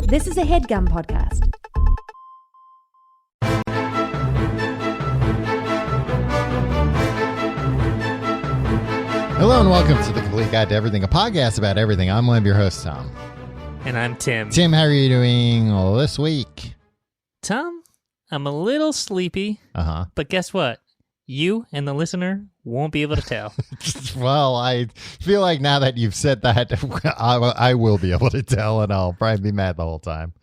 This is a HeadGum podcast. Hello and welcome to The Complete Guide to Everything, a podcast about everything. I'm one of your hosts, Tom. And I'm Tim. Tim, how are you doing this week? Tom, I'm a little sleepy, but guess what? You and the listener won't be able to tell. Well, I feel like now that you've said that, I will be able to tell, and I'll probably be mad the whole time.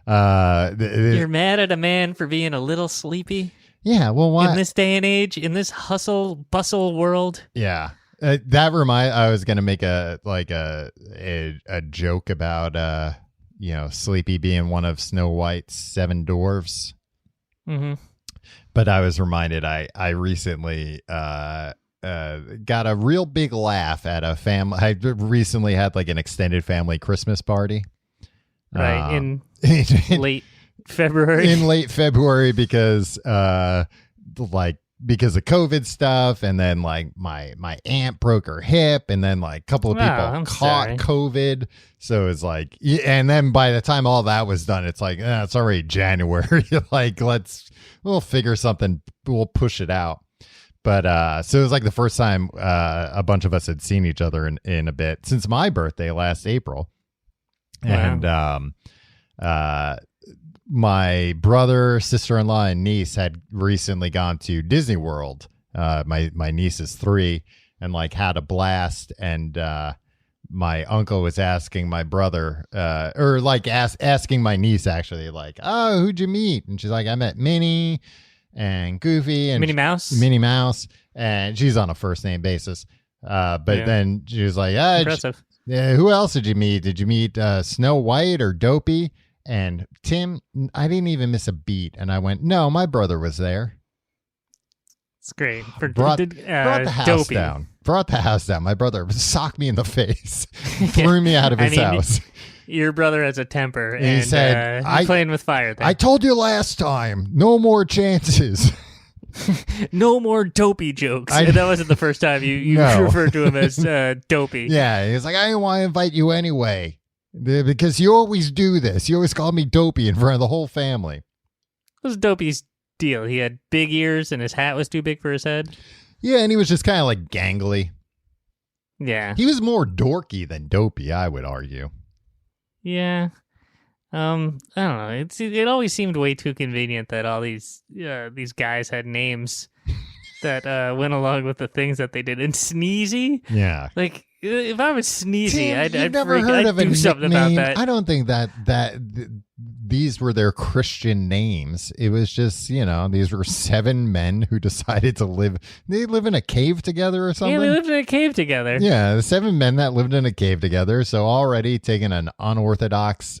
You're mad at a man for being a little sleepy? Yeah, well, why? In this day and age, in this hustle, bustle world? Yeah. I was going to make a joke about, Sleepy being one of Snow White's 7 dwarfs. Mm-hmm. But I was reminded I recently got a real big laugh at a family. I recently had like an extended family Christmas party. Right, in late February. In late February because of COVID stuff, and then like my aunt broke her hip, and then like a couple of people caught COVID. So it's like, and then by the time all that was done, it's like, it's already January. Like, we'll figure something, we'll push it out. But so it was like the first time a bunch of us had seen each other in a bit since my birthday last April. Wow. And my brother, sister-in-law, and niece had recently gone to Disney World. My niece is 3 and like had a blast. And my uncle was asking my brother, asking my niece actually, like, "Oh, who'd you meet?" And she's like, "I met Minnie and Goofy and Minnie Mouse." Minnie Mouse, and she's on a first name basis. Then she was like, impressive. Who else did you meet? Did you meet Snow White or Dopey? And Tim, I didn't even miss a beat. And I went, no, my brother was there. It's great. Brought the house down. Brought the house down. My brother socked me in the face, threw me out of his house. Your brother has a temper, and he said, he's playing with fire there. I told you last time, no more chances. No more dopey jokes. That wasn't the first time you referred to him as dopey. Yeah, he's like, I didn't want to invite you anyway. Because you always do this. You always call me Dopey in front of the whole family. What was Dopey's deal? He had big ears and his hat was too big for his head? Yeah, and he was just kind of like gangly. Yeah. He was more dorky than Dopey, I would argue. Yeah. I don't know. It always seemed way too convenient that all these guys had names that went along with the things that they did. And Sneezy? Yeah. Like, if I was Sneezy, Tim, I'd do something about that. I don't think that these were their Christian names. It was just, these were 7 men who decided to live. They live in a cave together or something. Yeah, they lived in a cave together. Yeah, the 7 men that lived in a cave together. So already taking an unorthodox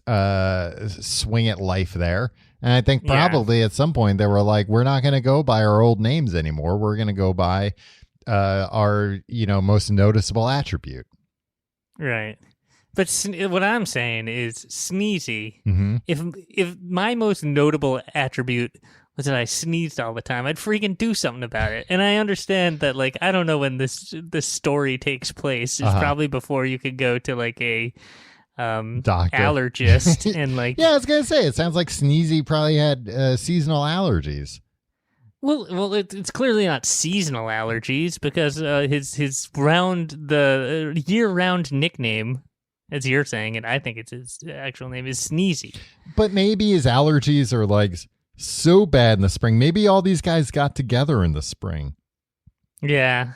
swing at life there. And I think probably at some point they were like, we're not going to go by our old names anymore. We're going to go by our most noticeable attribute. Right. But what I'm saying is Sneezy. Mm-hmm. If my most notable attribute was that I sneezed all the time, I'd freaking do something about it. And I understand that, like, I don't know when this story takes place. It's probably before you could go to like a doctor, allergist, and like. Yeah, I was gonna say, it sounds like Sneezy probably had seasonal allergies. Well, it's clearly not seasonal allergies because his year-round nickname, as you're saying, and I think it's his actual name, is Sneezy. But maybe his allergies are like so bad in the spring. Maybe all these guys got together in the spring. Yeah.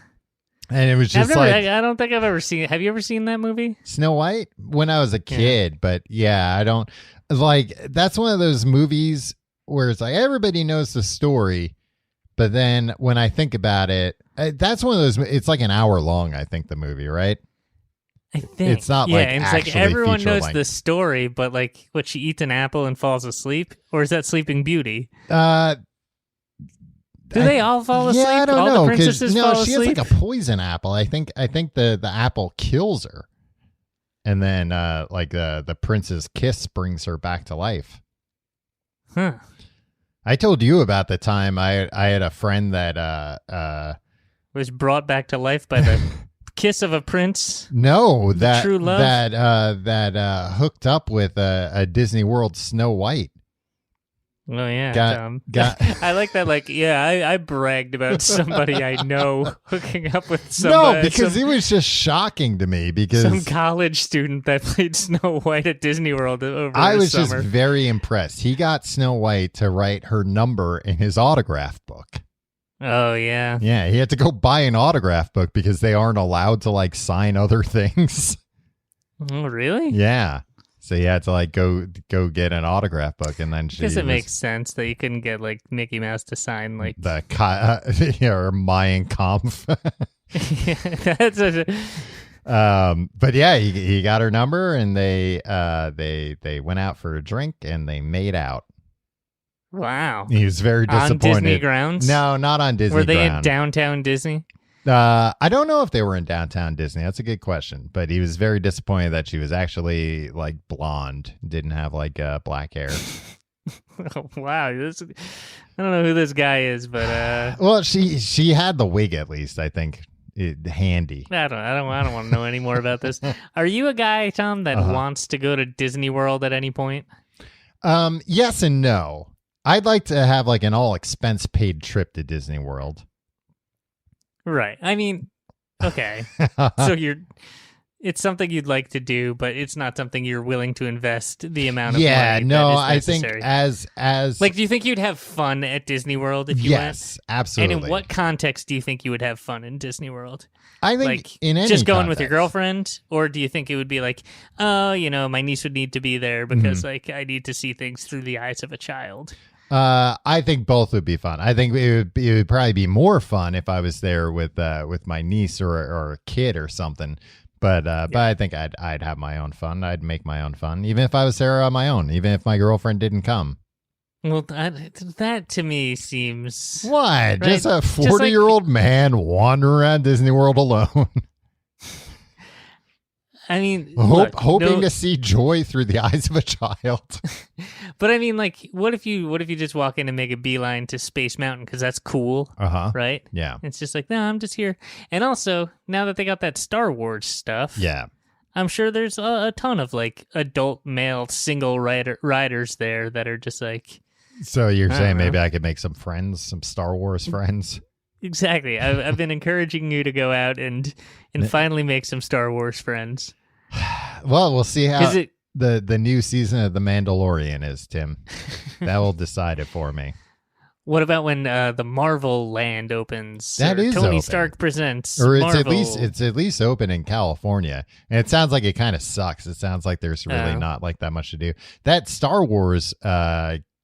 And it was just I don't think I've ever seen it. Have you ever seen that movie? Snow White? When I was a kid, but yeah, I don't like. That's one of those movies where it's like everybody knows the story. But then when I think about it, that's one of those, it's like an hour long, I think, the movie, right? I think. It's not like, it's like everyone knows the story, but like, what, she eats an apple and falls asleep? Or is that Sleeping Beauty? Do they all fall asleep? Yeah, I don't all know. The princesses fall she asleep? has like a poison apple. I think the apple kills her. And then the prince's kiss brings her back to life. Huh. I told you about the time I had a friend that was brought back to life by the kiss of a prince? No, that true love? that hooked up with a Disney World Snow White. Oh yeah, got I like that. Like, yeah, I bragged about somebody I know hooking up with no, because it was just shocking to me because some college student that played Snow White at Disney World over I the was summer. just very impressed. He got Snow White to write her number in his autograph book. Oh yeah, Yeah, he had to go buy an autograph book because they aren't allowed to like sign other things. Oh really? Yeah. So you had to like go get an autograph book, and then I guess it makes sense that you couldn't get like Mickey Mouse to sign like the or Mein Kampf. That's but yeah, he got her number, and they went out for a drink, and they made out. Wow. He was very disappointed. On Disney grounds? No, not on Disney. Were they ground. in downtown Disney? I don't know if they were in downtown Disney. That's a good question. But he was very disappointed that she was actually like blonde, didn't have like black hair. Oh, wow, I don't know who this guy is, but well, she had the wig at least. I think handy. I don't want to know any more about this. Are you a guy, Tom, that wants to go to Disney World at any point? Yes and no. I'd like to have like an all expense paid trip to Disney World. Right. I mean, okay. So it's something you'd like to do, but it's not something you're willing to invest the amount of money that is necessary. I think as like, do you think you'd have fun at Disney World if you went? Yes, absolutely. And in what context do you think you would have fun in Disney World? I think like, in any just going context. with your girlfriend, or do you think it would be like, oh, my niece would need to be there because like I need to see things through the eyes of a child? I think both would be fun. I think it would probably be more fun if I was there with my niece or a kid or something. But I think I'd have my own fun. I'd make my own fun, even if I was there on my own, even if my girlfriend didn't come. Well, that to me seems what? Right? Just a 40-year-old man wandering around Disney World alone. I mean, hoping to see joy through the eyes of a child. But I mean, like, what if you just walk in and make a beeline to Space Mountain because that's cool, right? Yeah, it's just like, no, I'm just here. And also, now that they got that Star Wars stuff, yeah, I'm sure there's a ton of like adult male single riders there that are just like. So you're saying maybe I could make some friends, some Star Wars friends? Exactly. I've been encouraging you to go out and finally make some Star Wars friends. Well, we'll see how the new season of The Mandalorian is, Tim. That will decide it for me. What about when the Marvel Land opens? That is Tony open. Stark presents, or it's Marvel. at least open in California, and it sounds like it kind of sucks. It sounds like there's really not like that much to do. That Star Wars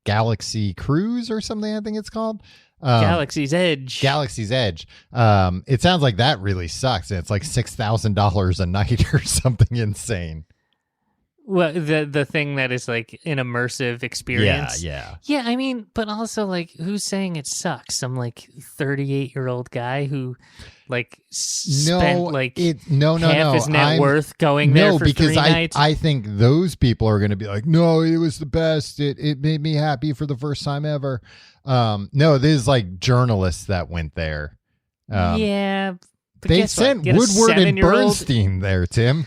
Galaxy Cruise or something, I think it's called. Galaxy's Edge. It sounds like that really sucks, and it's like $6,000 a night or something insane. Well, the thing that is like an immersive experience. Yeah. I mean, but also like, who's saying it sucks? Some like 38-year-old guy who like spent half his net worth going there for 3 nights. I think those people are going to be like, no, it was the best. It made me happy for the first time ever. No, there's like journalists that went there. Yeah. But they sent Woodward and Bernstein there, Tim.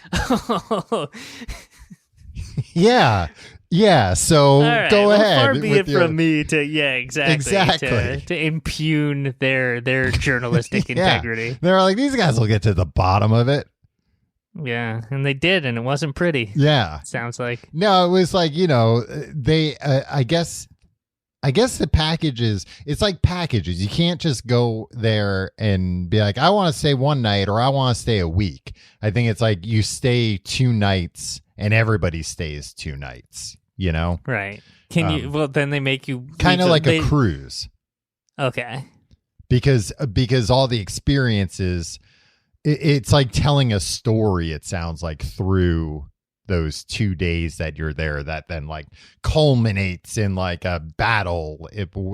Yeah. So right, go ahead. Far be it from me to exactly. To impugn their journalistic integrity. They're like, these guys will get to the bottom of it. Yeah, and they did, and it wasn't pretty. Yeah, sounds like. No, it was like, they. I guess the packages. It's like packages. You can't just go there and be like, I want to stay one night or I want to stay a week. I think it's like you stay 2 nights. And everybody stays 2 nights, Right. Can you? Well, then they make you kind of like a cruise. Okay. Because all the experiences, it's like telling a story. It sounds like through those 2 days that you're there, that then like culminates in like a battle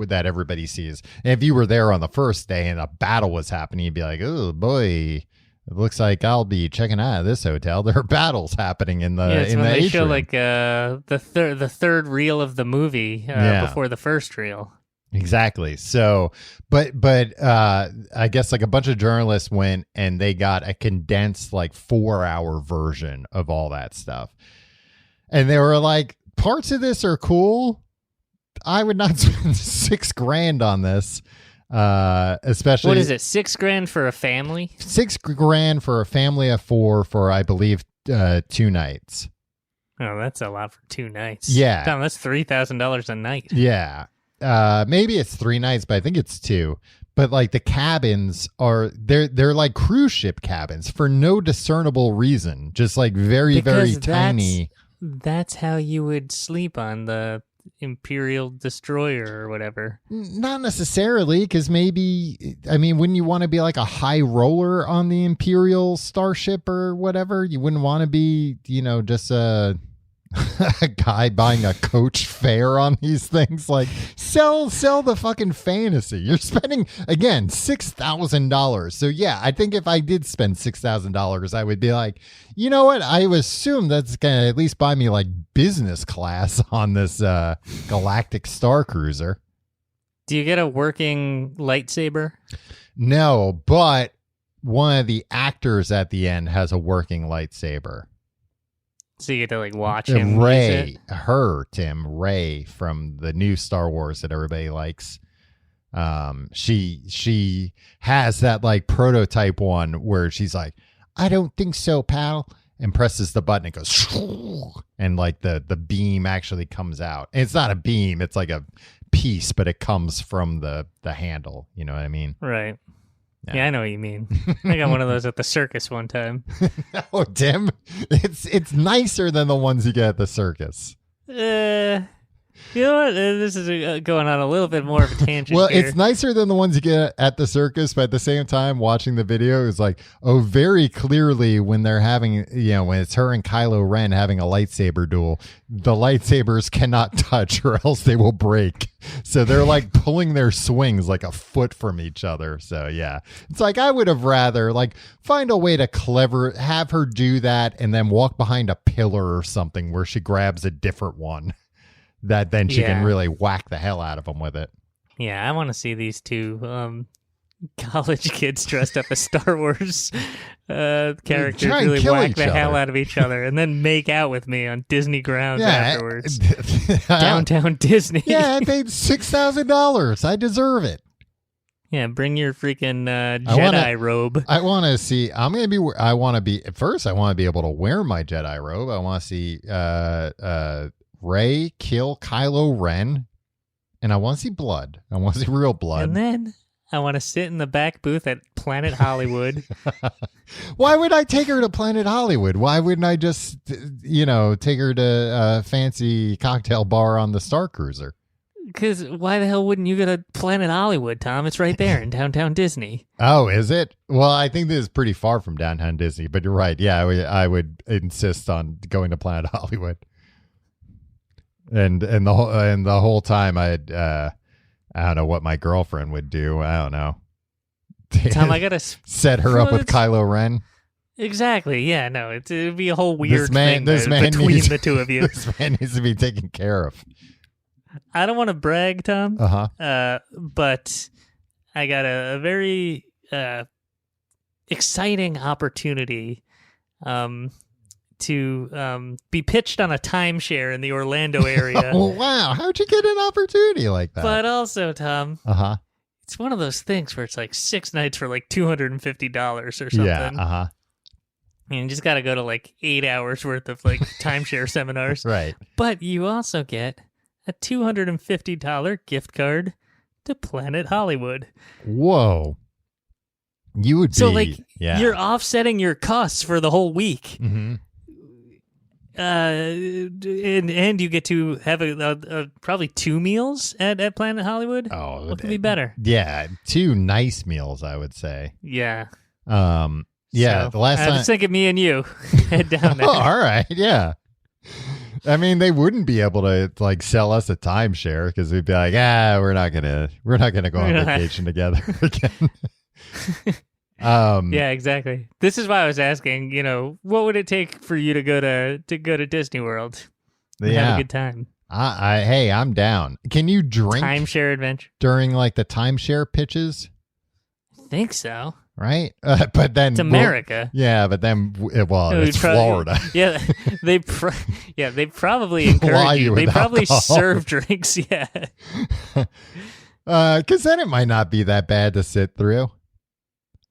that everybody sees. And if you were there on the first day and a battle was happening, you'd be like, oh boy. It looks like I'll be checking out of this hotel. There are battles happening in the in the atrium. They show like the third reel of the movie before the first reel. Exactly. So, but I guess like a bunch of journalists went and they got a condensed like 4-hour version of all that stuff. And they were like, parts of this are cool. I would not spend $6,000 on this. Especially, what is it? $6,000 for a family? $6,000 for a family of 4 for, I believe, 2 nights. Oh, that's a lot for 2 nights. Yeah. Tom, that's $3,000 a night. Yeah. Maybe it's 3 nights, but I think it's 2. But like the cabins they're like cruise ship cabins for no discernible reason. Just like very, very tiny. That's how you would sleep on the Imperial Destroyer or whatever. Not necessarily, because maybe, I mean, wouldn't you want to be like a high roller on the Imperial Starship or whatever? You wouldn't want to be, just a guy buying a coach fare on these things. Like, sell the fucking fantasy. You're spending, again, $6,000. So yeah, I think if I did spend $6,000, I would be like, you know what? I assume that's gonna at least buy me like business class on this galactic star cruiser. Do you get a working lightsaber? No, but one of the actors at the end has a working lightsaber. So you get to like watch him. Rey from the new Star Wars that everybody likes. She has that like prototype one where she's like, I don't think so, pal, and presses the button. It goes, and like the beam actually comes out. And it's not a beam; it's like a piece, but it comes from the handle. You know what I mean? Right. Yeah, I know what you mean. I got one of those at the circus one time. Oh, Tim, it's nicer than the ones you get at the circus. You know what? This is going on a little bit more of a tangent. Well, here. It's nicer than the ones you get at the circus, but at the same time, watching the video is like, oh, very clearly when they're having, when it's her and Kylo Ren having a lightsaber duel, the lightsabers cannot touch or else they will break. So they're like pulling their swings like a foot from each other. So yeah, it's like I would have rather like find a way to have her do that and then walk behind a pillar or something where she grabs a different one. That then she can really whack the hell out of them with it. Yeah, I want to see these two college kids dressed up as Star Wars characters really whack the hell out of each other and then make out with me on Disney grounds afterwards. Downtown Disney. Yeah, I paid $6,000. I deserve it. Yeah, bring your freaking Jedi robe. I want to see. I want to be able to wear my Jedi robe. I want to see Rey kill Kylo Ren, and I want to see blood. I want to see real blood. And then I want to sit in the back booth at Planet Hollywood. Why would I take her to Planet Hollywood? Why wouldn't I just, take her to a fancy cocktail bar on the Star Cruiser? Because why the hell wouldn't you go to Planet Hollywood, Tom? It's right there in downtown Disney. Oh, is it? Well, I think this is pretty far from downtown Disney, but you're right. Yeah, I would insist on going to Planet Hollywood. And the whole time I don't know what my girlfriend would do. I don't know. Tom, I gotta set her up with Kylo Ren. Exactly. Yeah. No, it'd be a whole weird thing between the two of you. This man needs to be taken care of. I don't want to brag, Tom. But I got a very exciting opportunity. To be pitched on a timeshare in the Orlando area. Oh, wow. How'd you get an opportunity like that? But also, Tom, it's one of those things where it's like 6 nights for like $250 or something. Yeah, And you just got to go to like 8 hours worth of like timeshare seminars. Right. But you also get a $250 gift card to Planet Hollywood. Whoa. You would be... So like, you're offsetting your costs for the whole week. Mm-hmm. And you get to have a probably 2 meals at Planet Hollywood. Oh, what could be better? Yeah, 2 nice meals, I would say. Yeah. Yeah. So, the last time I was thinking me and you head down there. Oh, all right. Yeah. I mean, they wouldn't be able to like sell us a timeshare because we'd be like, we're not gonna go on vacation together again. Yeah, exactly. This is why I was asking, what would it take for you to go to Disney World and have a good time? Hey, I'm down. Can you drink timeshare adventure during like the timeshare pitches? I think so. Right, but then it's America. But then it's Florida. Yeah, they probably encourage you. They probably serve drinks. Yeah, because then it might not be that bad to sit through.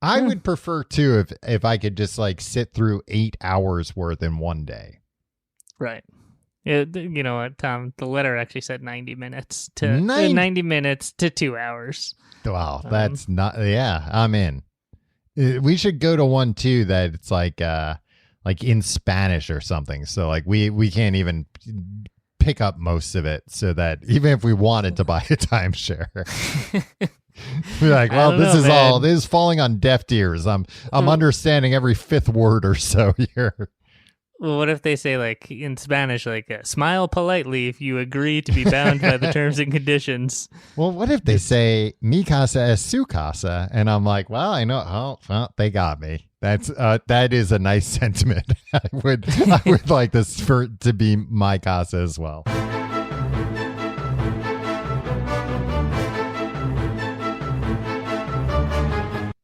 I would prefer too if I could just like sit through 8 hours worth in one day. Right. Yeah, you know what, Tom? The letter actually said 90 minutes to 90 minutes to 2 hours. Wow, that's not. Yeah, I'm in. We should go to one too that it's like in Spanish or something. So like we can't even pick up most of it. So that even if we wanted to buy a timeshare, we're like, well, this is falling on deaf ears. I'm understanding every fifth word or so here. Well, what if they say, like, in Spanish, like, smile politely if you agree to be bound by the terms and conditions? Well, what if they say, mi casa es su casa? And I'm like, well, I know. Oh, well, they got me. That is a nice sentiment. I would like this to be my casa as well.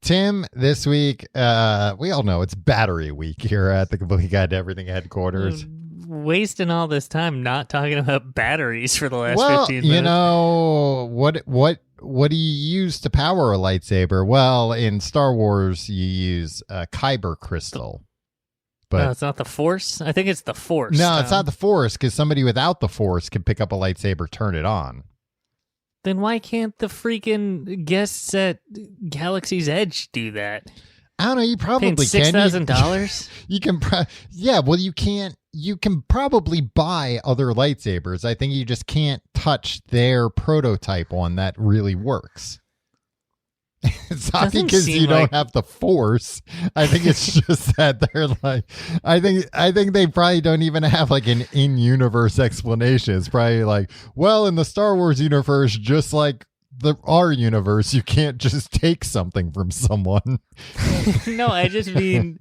Tim, this week, we all know it's battery week here at the Complete Guide to Everything headquarters. Wasting all this time not talking about batteries for the last 15 minutes. You know, what do you use to power a lightsaber? Well, in Star Wars, you use a kyber crystal. But no, it's not the Force? I think it's the Force. No, it's not the Force, because somebody without the Force can pick up a lightsaber, turn it on. Then why can't the freaking guests at Galaxy's Edge do that? I don't know. You probably can. $6,000? You can. Well, you can't. You can probably buy other lightsabers. I think you just can't touch their prototype one that really works. It's not because you don't have the Force. I think it's just that they're like. I think they probably don't even have like an in-universe explanation. It's probably like, well, in the Star Wars universe, just like our universe, you can't just take something from someone. No, I just mean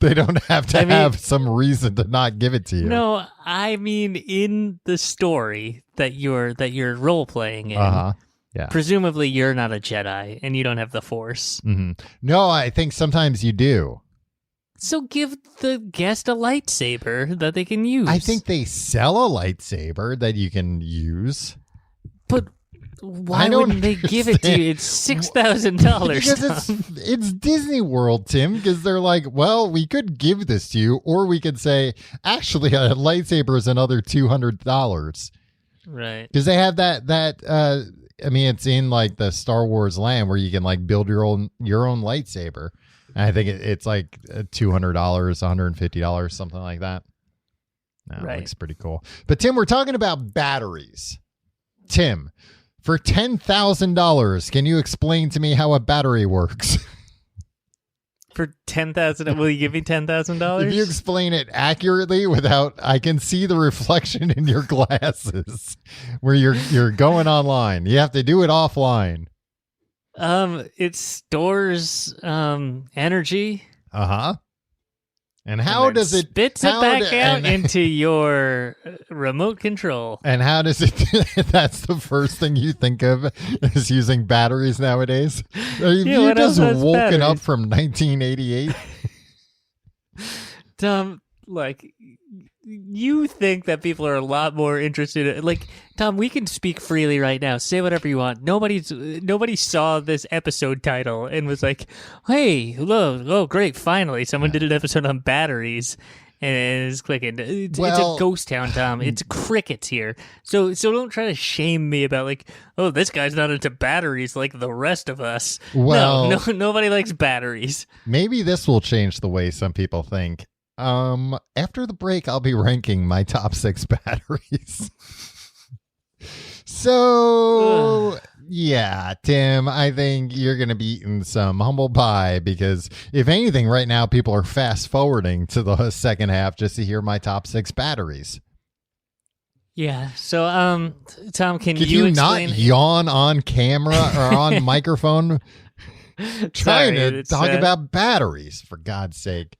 they don't have to have some reason to not give it to you. No, I mean in the story that you're role playing in. Uh-huh. Yeah. Presumably you're not a Jedi and you don't have the Force. Mm-hmm. No, I think sometimes you do. So give the guest a lightsaber that they can use. I think they sell a lightsaber that you can use. But why wouldn't they give it to you? It's $6,000. Because it's Disney World, Tim, because they're like, well, we could give this to you, or we could say, actually, a lightsaber is another $200. Right. Because they have that I mean, it's in like the Star Wars land where you can like build your own lightsaber. And I think it's like $200, $150, something like that. Right. It looks pretty cool. But Tim, we're talking about batteries. Tim, for $10,000, can you explain to me how a battery works? For $10,000, will you give me $10,000? If you explain it accurately without, I can see the reflection in your glasses where you're going online. You have to do it offline. It stores energy. Uh-huh. And how does it spits it back out into your remote control? And how does it? That's the first thing you think of is using batteries nowadays. Have you just woken up from 1988? Tom, like you think that people are a lot more interested in, like, Tom, we can speak freely right now. Say whatever you want. Nobody saw this episode title and was like, hey, hello, oh, great, finally, someone did an episode on batteries. And it's clicking. It's a ghost town, Tom. It's crickets here. So don't try to shame me about like, oh, this guy's not into batteries like the rest of us. Well, no, nobody likes batteries. Maybe this will change the way some people think. After the break, I'll be ranking my top 6 batteries. So, yeah, Tim, I think you're going to be eating some humble pie because if anything, right now, people are fast forwarding to the second half just to hear my top 6 batteries. Yeah. So, Tom, can you explain? Not yawn on camera or on microphone trying to talk about batteries, for God's sake?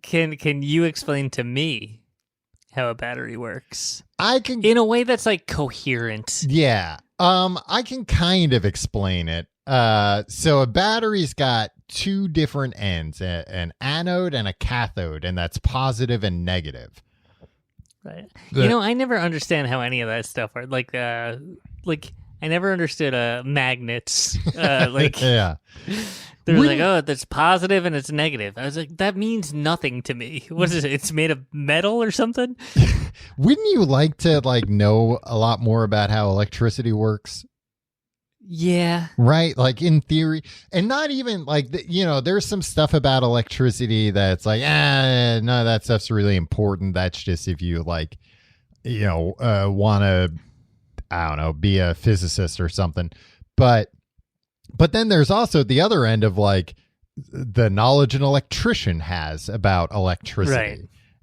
Can you explain to me how a battery works. I can, in a way that's like coherent. Yeah. I can kind of explain it. So a battery's got two different ends, an anode and a cathode, and that's positive and negative. Right. I never understand how any of that stuff are like I never understood magnets. Yeah. They're like, oh, that's positive and it's negative. I was like, that means nothing to me. What is it? It's made of metal or something? Wouldn't you like to know a lot more about how electricity works? Yeah. Right. Like in theory, and not even like, there's some stuff about electricity that's like, no, that stuff's really important. That's just if you want to, I don't know, be a physicist or something. But then there's also the other end of like the knowledge an electrician has about electricity. Right.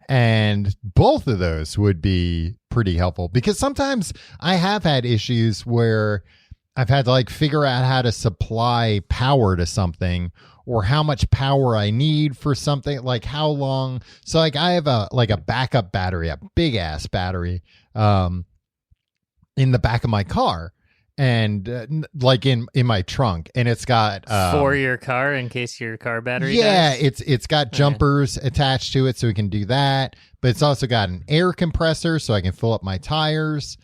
And both of those would be pretty helpful, because sometimes I have had issues where I've had to like figure out how to supply power to something, or how much power I need for something, like how long. So like I have a backup battery, a big ass battery, in the back of my car, and like in my trunk, and it's got for your car in case your car battery dies? It's got jumpers attached to it, so we can do that, but it's also got an air compressor so I can fill up my tires.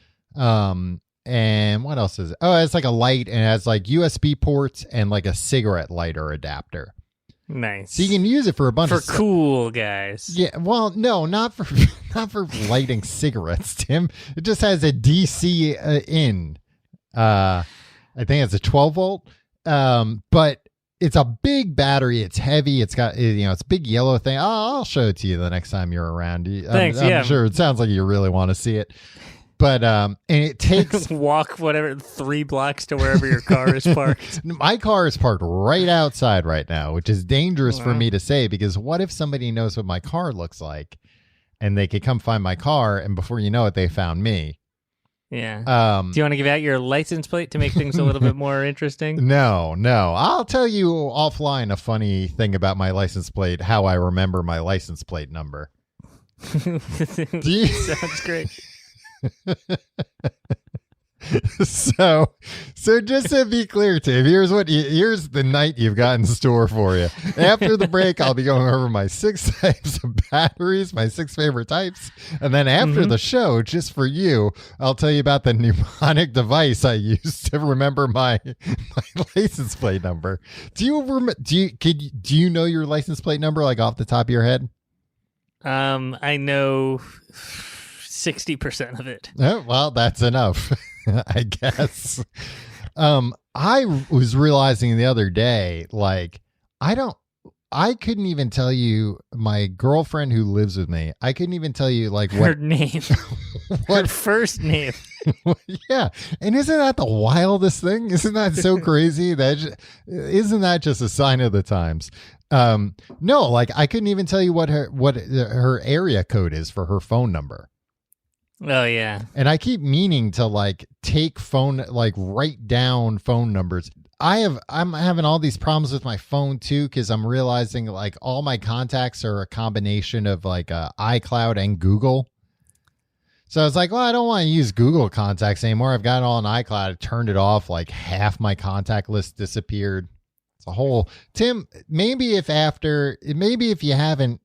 And what else is it? Oh, it's like a light, and it has like USB ports and like a cigarette lighter adapter. Nice. So you can use it for a bunch of stuff. Cool guys. Yeah, well, no, not for lighting cigarettes, Tim. It just has a DC in. I think it's a 12 volt. But it's a big battery. It's heavy. It's got it's a big yellow thing. I'll show it to you the next time you're around. Thanks. I'm sure it sounds like you really want to see it. But and it takes walk 3 blocks to wherever your car is parked. My car is parked right outside right now, which is dangerous for me to say, because what if somebody knows what my car looks like and they could come find my car, and before you know it, they found me? Yeah. Do you want to give out your license plate to make things a little bit more interesting? No. I'll tell you offline a funny thing about my license plate, how I remember my license plate number. Sounds great. So just to be clear, Tim, here's the night you've got in store for you. After the break, I'll be going over my 6 types of batteries, my 6 favorite types, and then after the show, just for you, I'll tell you about the mnemonic device I use to remember my license plate number. Do you know your license plate number like off the top of your head? I know 60% of it. Oh, well, that's enough. I guess. I was realizing the other day, like, I couldn't even tell you, my girlfriend who lives with me, I couldn't even tell you like her name. Her first name. Yeah. And isn't that the wildest thing? Isn't that so crazy? Isn't that just a sign of the times? No, like I couldn't even tell you what her area code is for her phone number. Oh yeah. And I keep meaning to like write down phone numbers. I'm having all these problems with my phone too, because I'm realizing like all my contacts are a combination of like iCloud and Google. So I was like, well, I don't want to use Google contacts anymore. I've got it all in iCloud. I turned it off. Like half my contact list disappeared. It's a whole Tim. Maybe if you haven't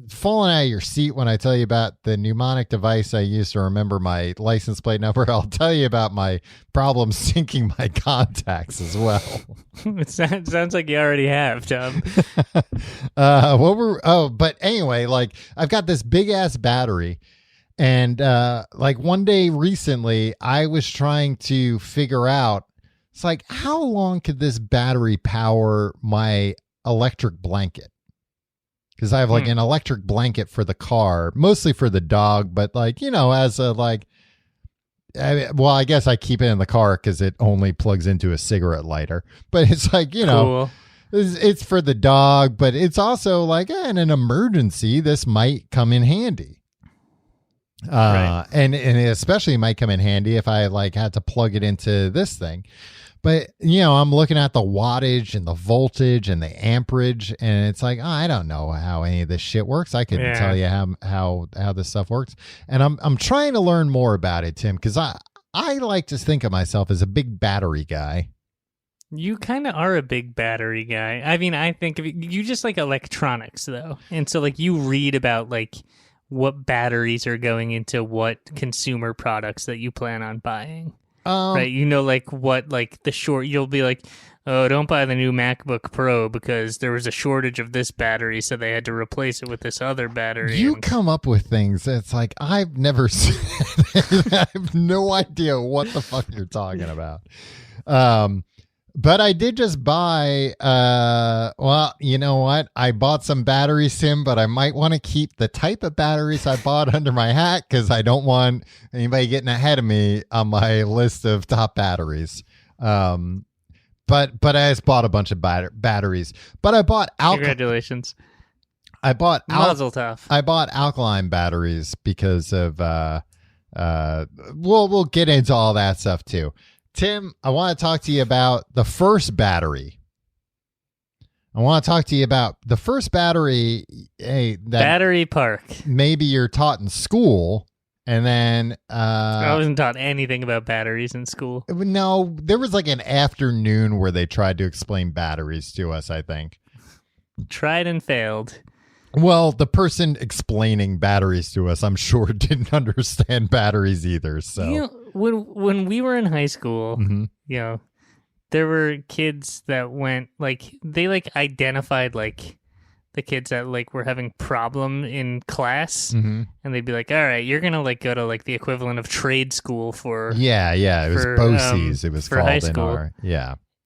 fallen out of your seat when I tell you about the mnemonic device I use to remember my license plate number, I'll tell you about my problem syncing my contacts as well. It sounds like you already have, Tom. But anyway, like I've got this big ass battery, and like one day recently I was trying to figure out, it's like, how long could this battery power my electric blanket? Because I have like an electric blanket for the car, mostly for the dog, but like, as a like, I guess I keep it in the car because it only plugs into a cigarette lighter. But it's like, cool. It's for the dog, but it's also like in an emergency, this might come in handy. Right. And it especially might come in handy if I like had to plug it into this thing. But, I'm looking at the wattage and the voltage and the amperage, and it's like, I don't know how any of this shit works. I couldn't tell you how this stuff works. And I'm trying to learn more about it, Tim, because I like to think of myself as a big battery guy. You kind of are a big battery guy. I mean, I think you just like electronics, though. And so, like, you read about, like, what batteries are going into what consumer products that you plan on buying. Right, like what, like you'll be like, oh, don't buy the new MacBook Pro because there was a shortage of this battery, so they had to replace it with this other battery. You come up with things that's like, I've never seen it. I have no idea what the fuck you're talking about. But I did just buy, well, you know what? I bought some batteries, Tim, but I might want to keep the type of batteries I bought under my hat because I don't want anybody getting ahead of me on my list of top batteries. But I just bought a bunch of batteries. But I bought Congratulations. I bought Mazel tov. I bought alkaline batteries because of we'll get into all that stuff too. Tim, I want to talk to you about the first battery. Hey, Battery Park. Maybe you're taught in school, and then I wasn't taught anything about batteries in school. No, there was like an afternoon where they tried to explain batteries to us, I think. Tried and failed. Well, the person explaining batteries to us, I'm sure, didn't understand batteries either. So, when we were in high school, mm-hmm. There were kids that went they identified the kids that were having problem in class, mm-hmm. and they'd be like, "All right, you're gonna go to the equivalent of trade school for it was BOCES. It was for called high school."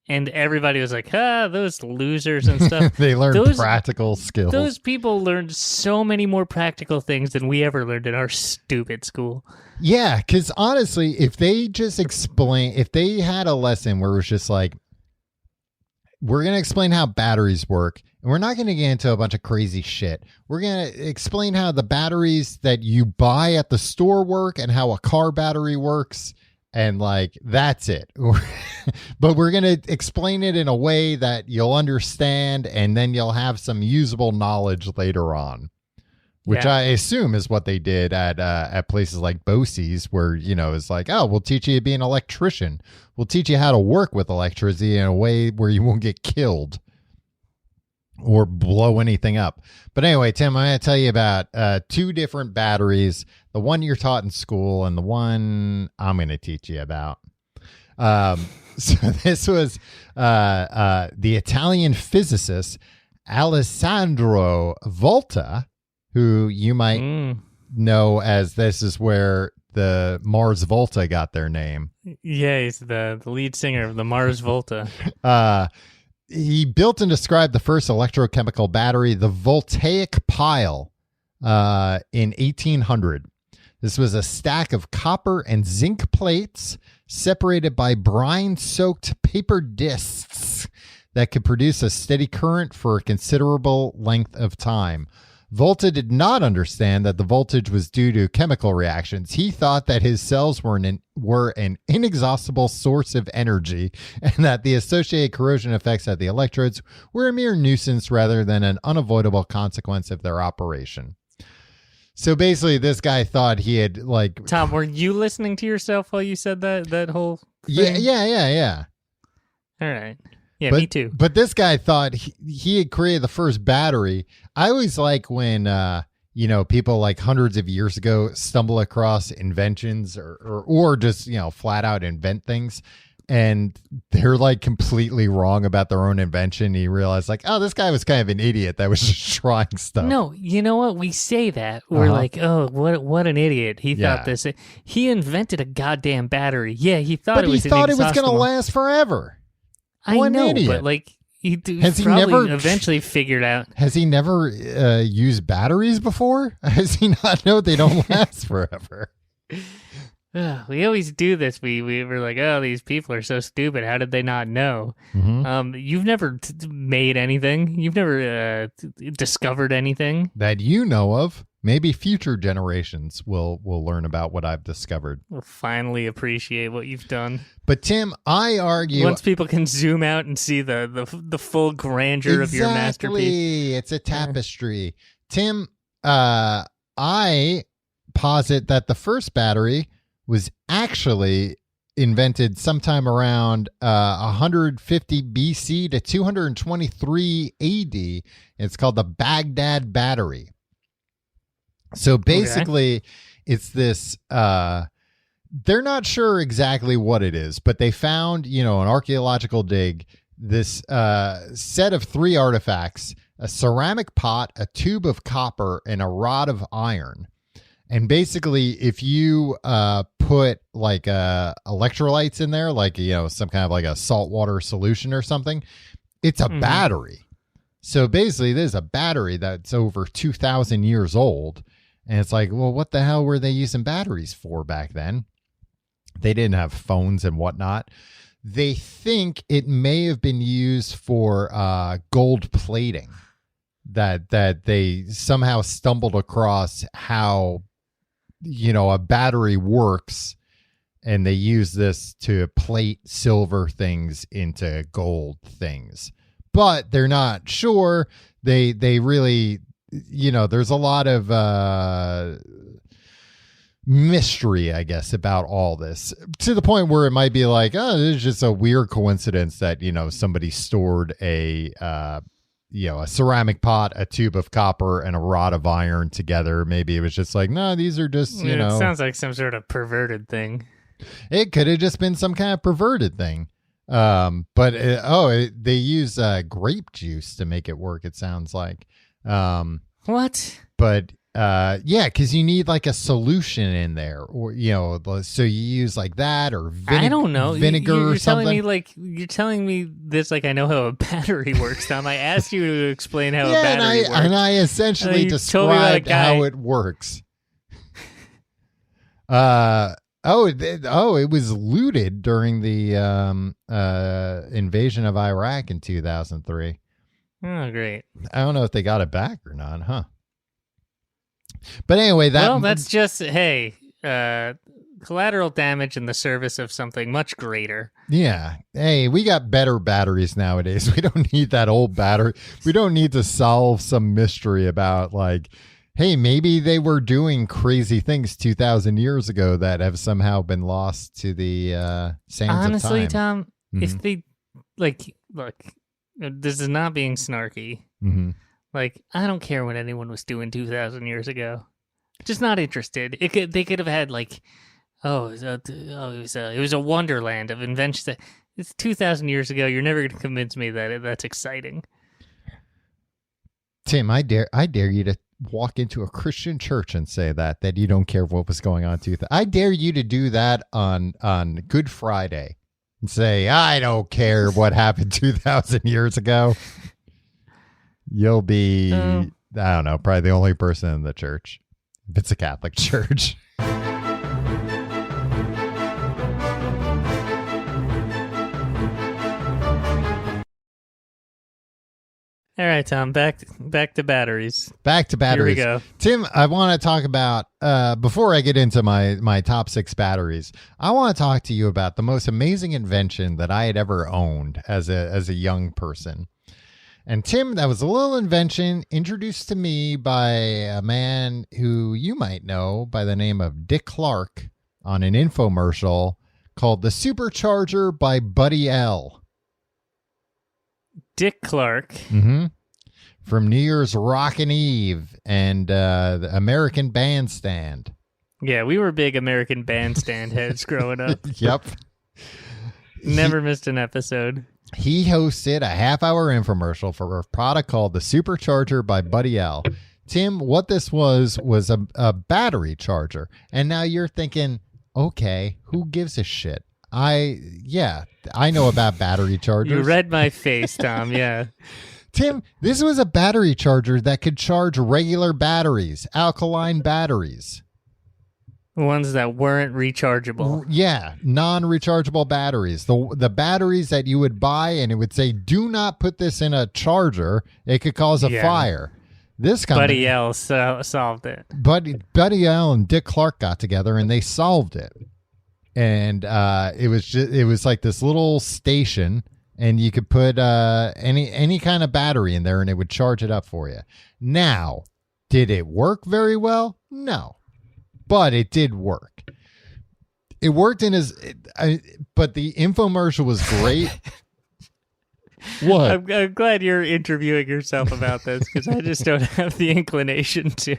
And everybody was like, those losers and stuff. They learned practical skills. Those people learned so many more practical things than we ever learned in our stupid school. Yeah, because honestly, if they just if they had a lesson where it was just like, we're going to explain how batteries work, and we're not going to get into a bunch of crazy shit. We're going to explain how the batteries that you buy at the store work and how a car battery works. And that's it. But we're going to explain it in a way that you'll understand, and then you'll have some usable knowledge later on, which I assume is what they did at places like BOCES, where, it's like, oh, we'll teach you to be an electrician. We'll teach you how to work with electricity in a way where you won't get killed or blow anything up. But anyway, Tim, I'm going to tell you about two different batteries, the one you're taught in school and the one I'm going to teach you about. So this was the Italian physicist Alessandro Volta, who you might know as this is where the Mars Volta got their name. Yeah, he's the lead singer of the Mars Volta. He built and described the first electrochemical battery, the voltaic pile, in 1800. This was a stack of copper and zinc plates separated by brine-soaked paper discs that could produce a steady current for a considerable length of time. Volta did not understand that the voltage was due to chemical reactions. He thought that his cells were an inexhaustible source of energy, and that the associated corrosion effects of the electrodes were a mere nuisance rather than an unavoidable consequence of their operation. So basically, this guy thought he had Tom, were you listening to yourself while you said that whole thing? Yeah. All right. Yeah, me too. But this guy thought he had created the first battery. I always like when, people hundreds of years ago stumble across inventions or just, flat out invent things. And they're completely wrong about their own invention. You realize this guy was kind of an idiot that was just trying stuff. No, you know what? We say that. We're oh, what an idiot. He thought this. He invented a goddamn battery. Yeah, he thought it was going to last forever. I know, idiot. But he never eventually figured out. Has he never used batteries before? Has he not know they don't last forever? We always do this. We were like, oh, these people are so stupid. How did they not know? Mm-hmm. You've never made anything. You've never discovered anything that you know of. maybe future generations will learn about what I've discovered. We'll finally appreciate what you've done. But Tim, I argue once people can zoom out and see the full grandeur of your masterpiece. It's a tapestry. Tim, I posit that the first battery was actually invented sometime around 150 BC to 223 AD. It's called the Baghdad battery. So basically, it's this, they're not sure exactly what it is, but they found, an archaeological dig, this set of 3 artifacts, a ceramic pot, a tube of copper, and a rod of iron. And basically, if you put like electrolytes in there, like, some kind of like a saltwater solution or something, it's a battery. So basically, there's a battery that's over 2,000 years old. And it's like, well, what the hell were they using batteries for back then? They didn't have phones and whatnot. They think it may have been used for gold plating, that they somehow stumbled across how a battery works, and they use this to plate silver things into gold things. But they're not sure. They really, there's a lot of mystery, I guess, about all this, to the point where it might be like, oh, it's just a weird coincidence that, somebody stored a ceramic pot, a tube of copper, and a rod of iron together. Maybe it was just like, no, these are just, It sounds like some sort of perverted thing. It could have just been some kind of perverted thing. But they use grape juice to make it work, it sounds like. What? But because you need like a solution in there, or so you use like that, or I don't know, vinegar or something. You're telling me this like I know how a battery works, Tom. I asked you to explain how a battery works, and I essentially described how it works. It was looted during the invasion of Iraq in 2003. Oh, great. I don't know if they got it back or not, huh? But anyway, that's just, collateral damage in the service of something much greater. Yeah. Hey, we got better batteries nowadays. We don't need that old battery. We don't need to solve some mystery about like, hey, maybe they were doing crazy things 2,000 years ago that have somehow been lost to the sands of time. Honestly, Tom, if they, look, this is not being snarky. Mm-hmm. Like, I don't care what anyone was doing 2,000 years ago. Just not interested. They could have had like, it was a wonderland of inventions. It's 2,000 years ago. You're never going to convince me that that's exciting. Tim, I dare you to walk into a Christian church and say that you don't care what was going on. I dare you to do that on Good Friday and say, I don't care what happened 2,000 years ago. You'll be, I don't know, probably the only person in the church, if it's a Catholic church. All right, Tom, back to batteries. Back to batteries. Here we go. Tim, I want to talk about, before I get into my top 6 batteries, I want to talk to you about the most amazing invention that I had ever owned as a young person. And Tim, that was a little invention introduced to me by a man who you might know by the name of Dick Clark on an infomercial called The Supercharger by Buddy L. Dick Clark. Mm-hmm. From New Year's Rockin' Eve and the American Bandstand. Yeah, we were big American Bandstand heads growing up. Yep. Never missed an episode. He hosted a half-hour infomercial for a product called the Supercharger by Buddy L. Tim, what this was a battery charger. And now you're thinking, okay, who gives a shit? I know about battery chargers. You read my face, Tom, yeah. Tim, this was a battery charger that could charge regular batteries, alkaline batteries. Ones that weren't rechargeable. Yeah, non-rechargeable batteries. The batteries that you would buy and it would say, do not put this in a charger. It could cause a fire. This company, Buddy L solved it. Buddy L and Dick Clark got together and they solved it. And it was like this little station, and you could put any kind of battery in there and it would charge it up for you. Now, did it work very well? No, but it did work. It worked but the infomercial was great. What? I'm glad you're interviewing yourself about this, because I just don't have the inclination to.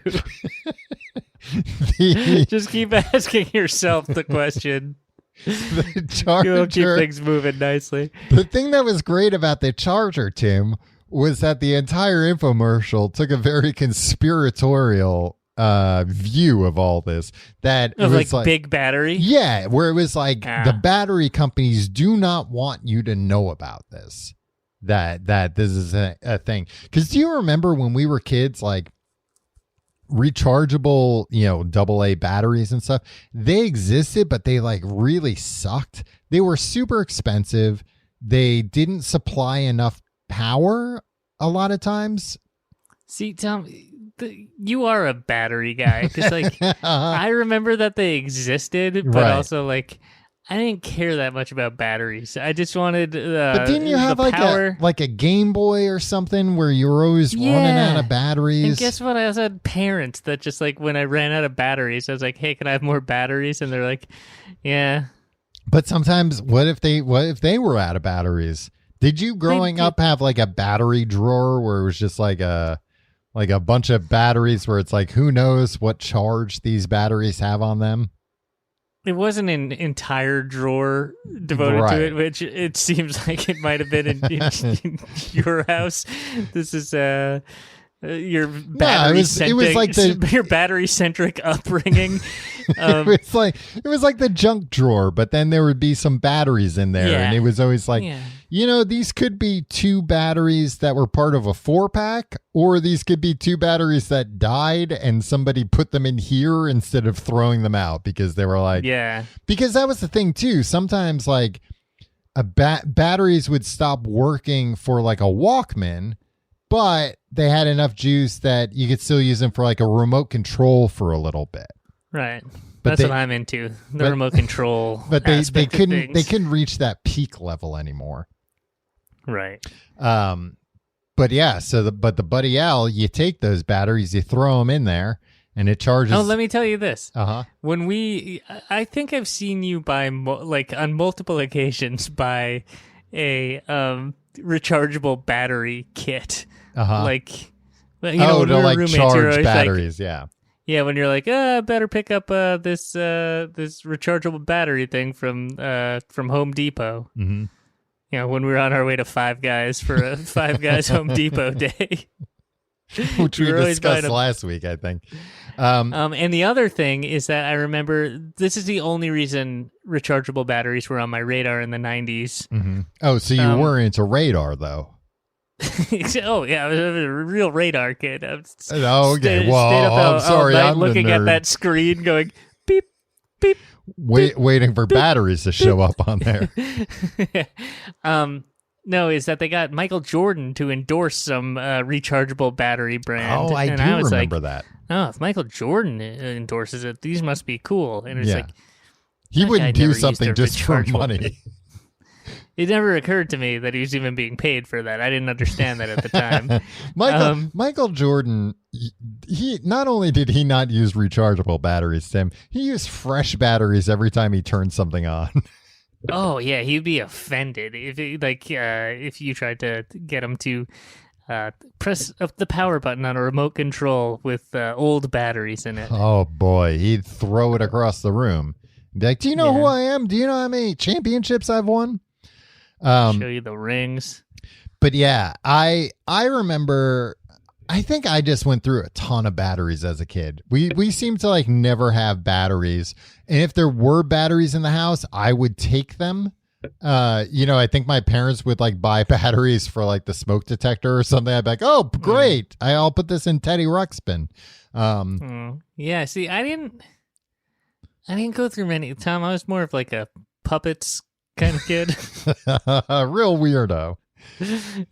Just keep asking yourself the question. The charger. You'll keep things moving nicely. The thing that was great about the charger, Tim, was that the entire infomercial took a very conspiratorial view of all this. That it was like big battery? Yeah, where it was like the battery companies do not want you to know about this. That this is a thing. Because do you remember when we were kids, like rechargeable, AA batteries and stuff, they existed, but they like really sucked. They were super expensive. They didn't supply enough power a lot of times. See, Tom, you are a battery guy. Because like, I remember that they existed, but also like, I didn't care that much about batteries. I just wanted but didn't you have power. like a Game Boy or something where you were always running out of batteries? And guess what? I also had parents that just like, when I ran out of batteries, I was like, hey, can I have more batteries? And they're like, yeah. But sometimes what if they were out of batteries? Did you growing up have like a battery drawer where it was just like a bunch of batteries where it's like, who knows what charge these batteries have on them? It wasn't an entire drawer devoted to it, which it seems like it might have been in your house. This is your battery it was like your battery centric upbringing. It was like the junk drawer, but then there would be some batteries in there, and it was always like, these could be 2 batteries that were part of a 4-pack, or these could be 2 batteries that died and somebody put them in here instead of throwing them out because they were like, because that was the thing too. Sometimes like batteries would stop working for like a Walkman, but they had enough juice that you could still use them for like a remote control for a little bit. Right. That's what I'm into. The remote control. But they couldn't reach that peak level anymore. Right. But yeah, the Buddy L, you take those batteries, you throw them in there, and it charges. Oh, let me tell you this. When I think I've seen you buy on multiple occasions buy a rechargeable battery kit. Like, when we were roommates, charge batteries. Like, yeah, when you're like, better pick up this rechargeable battery thing from Home Depot. Mm-hmm. When we were on our way to Five Guys for a Five Guys Home Depot day. Which we discussed last week, I think. And the other thing is that I remember this is the only reason rechargeable batteries were on my radar in the 90s. Mm-hmm. Oh, so you were into radar, though. Oh yeah, I was a real radar kid. Okay, stayed up I'm sorry. I'm looking at that screen, going beep beep. Waiting for batteries to show up on there. No, is that they got Michael Jordan to endorse some rechargeable battery brand. Oh, I remember that. Oh, if Michael Jordan endorses it, these must be cool. And it's like he wouldn't do something just for money. It never occurred to me that he was even being paid for that. I didn't understand that at the time. Michael Jordan, he not only did he not use rechargeable batteries, Tim, he used fresh batteries every time he turned something on. Oh yeah, he'd be offended if you tried to get him to press up the power button on a remote control with old batteries in it. Oh boy, he'd throw it across the room. Be like, do you know who I am? Do you know how many championships I've won? Show you the rings. But yeah, I remember, I think I just went through a ton of batteries as a kid. We seemed to like never have batteries. And if there were batteries in the house, I would take them. I think my parents would like buy batteries for like the smoke detector or something. I'd be like, oh, great. I'll put this in Teddy Ruxpin. Yeah, see, I didn't go through many. Tom, I was more of like a puppets kind of kid. A real weirdo.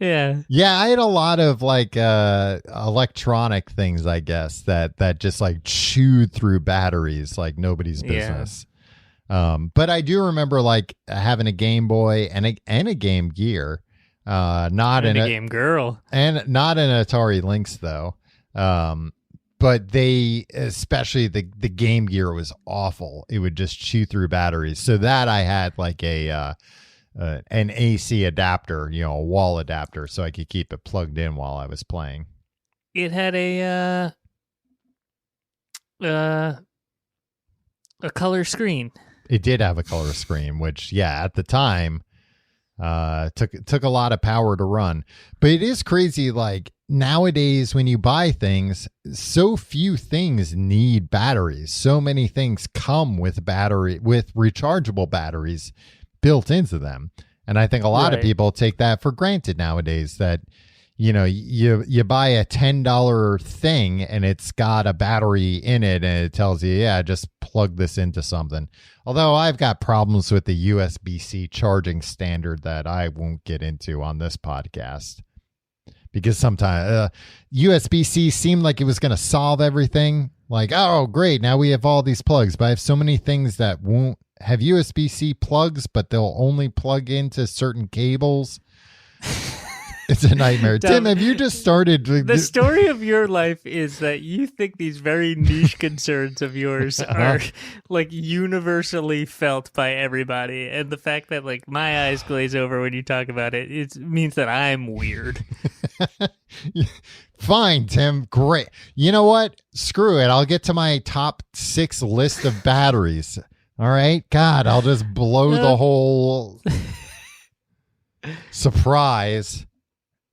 Yeah. Yeah, I had a lot of like electronic things, I guess, that just like chewed through batteries like nobody's business. But I do remember like having a Game Boy and a Game Gear, not in a Game Girl, and not an Atari Lynx though. But they, especially the Game Gear, was awful. It would just chew through batteries. So that I had like an AC adapter, a wall adapter, so I could keep it plugged in while I was playing. It had a color screen. It did have a color screen, which, at the time, took a lot of power to run. But it is crazy, like, nowadays when you buy things, so few things need batteries. So many things come with rechargeable batteries built into them. And I think a lot of people take that for granted nowadays, that you buy a $10 thing and it's got a battery in it and it tells you, just plug this into something. Although I've got problems with the USB-C charging standard that I won't get into on this podcast, because sometimes USB-C seemed like it was going to solve everything. Like, oh, great, now we have all these plugs, but I have so many things that won't have USB-C plugs, but they'll only plug into certain cables. It's a nightmare. Tim, have you just started? The story of your life is that you think these very niche concerns of yours are like universally felt by everybody. And the fact that like my eyes glaze over when you talk about it, it means that I'm weird. Fine, Tim. Great. You know what? Screw it. I'll get to my top 6 list of batteries. All right. God, I'll just blow the whole surprise.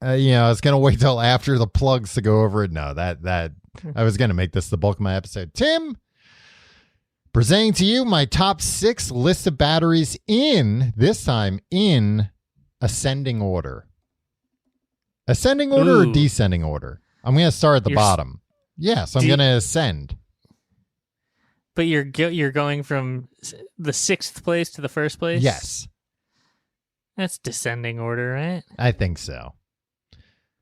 I was going to wait till after the plugs to go over it. No, that I was going to make this the bulk of my episode. Tim, presenting to you my top 6 list of batteries this time in ascending order. Ascending order or descending order? I'm going to start at the bottom. Yes, I'm going to ascend. But you're going from the 6th place to the 1st place? Yes. That's descending order, right? I think so.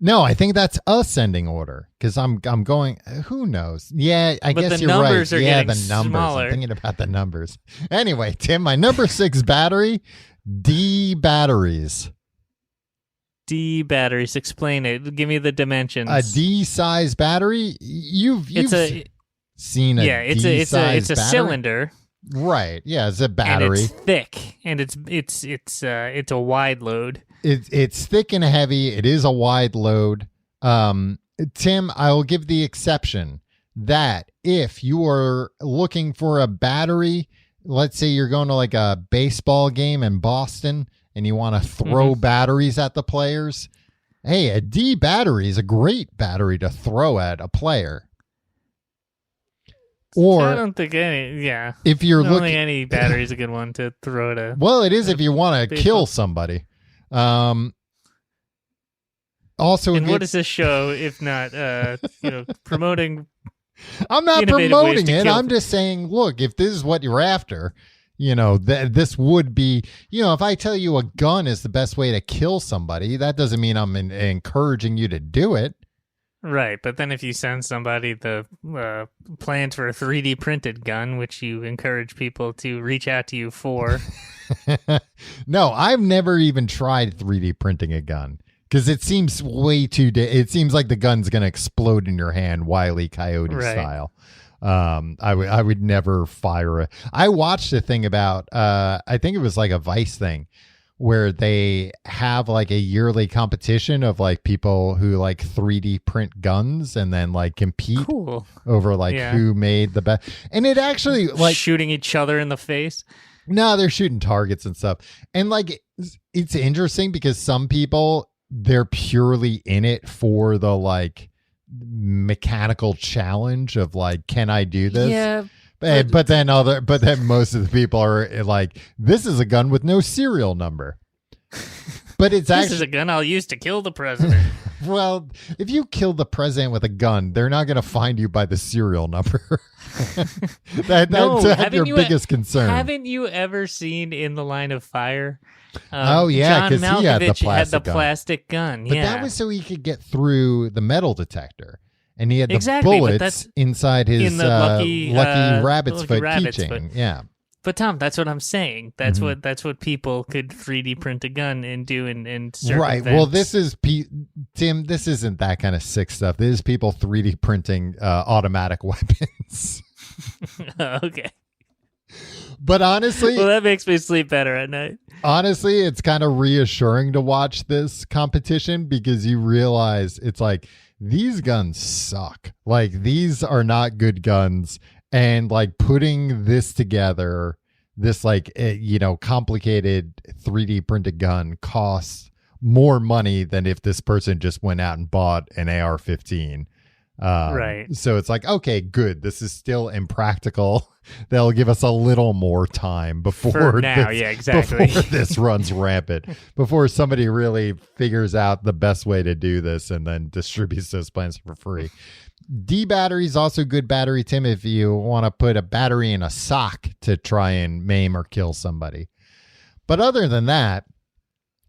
No, I think that's ascending order, because I'm going. Who knows? Yeah, I guess you're right. Yeah, the numbers. Smaller. I'm thinking about the numbers. Anyway, Tim, my number 6 battery, D batteries. D batteries. Explain it. Give me the dimensions. A D size battery. You've seen a it's a battery? cylinder. Right. Yeah, it's a battery. And it's thick, and it's a wide load. It's thick and heavy. It is a wide load. Tim, I will give the exception that if you are looking for a battery, let's say you're going to like a baseball game in Boston and you want to throw batteries at the players, hey, a D battery is a great battery to throw at a player. Or I don't think any. Yeah, if you're looking, any battery is a good one to throw at a. Well, it is if you want to kill somebody. Also, and what is this show if not promoting? I'm not promoting it. I'm just saying, look, if this is what you're after, this would be, if I tell you a gun is the best way to kill somebody, that doesn't mean I'm encouraging you to do it. Right, but then if you send somebody the plans for a 3D printed gun, which you encourage people to reach out to you for. No, I've never even tried 3D printing a gun, because it seems way too. It seems like the gun's going to explode in your hand, Wile E. Coyote style. I would never fire it. I watched a thing about. I think it was like a Vice thing, where they have like a yearly competition of like people who like 3D print guns and then like compete over like who made the best. And it actually like shooting each other in the face. No, they're shooting targets and stuff. And like, it's interesting because some people, they're purely in it for the like mechanical challenge of like, can I do this? Yeah. But then most of the people are like, this is a gun with no serial number. But it's this is a gun I'll use to kill the president. Well, if you kill the president with a gun, they're not going to find you by the serial number. That's your biggest concern. Haven't you ever seen In the Line of Fire? Because he had the plastic gun. But that was so he could get through the metal detector. And he had the bullets inside his lucky rabbit's foot keychain. Yeah. But Tom, that's what I'm saying. That's what people could 3D print a gun and do and circumvent. Right. Well, this is Tim. This isn't that kind of sick stuff. This is people 3D printing automatic weapons. Okay. But honestly, well, that makes me sleep better at night. Honestly, it's kind of reassuring to watch this competition because you realize it's like these guns suck. Like these are not good guns. And like putting this together, this like, complicated 3D printed gun costs more money than if this person just went out and bought an AR-15. Right. So it's like, okay, good. This is still impractical. They'll give us a little more time before this runs rampant, before somebody really figures out the best way to do this and then distributes those plans for free. D battery is also good battery, Tim, if you want to put a battery in a sock to try and maim or kill somebody. But other than that,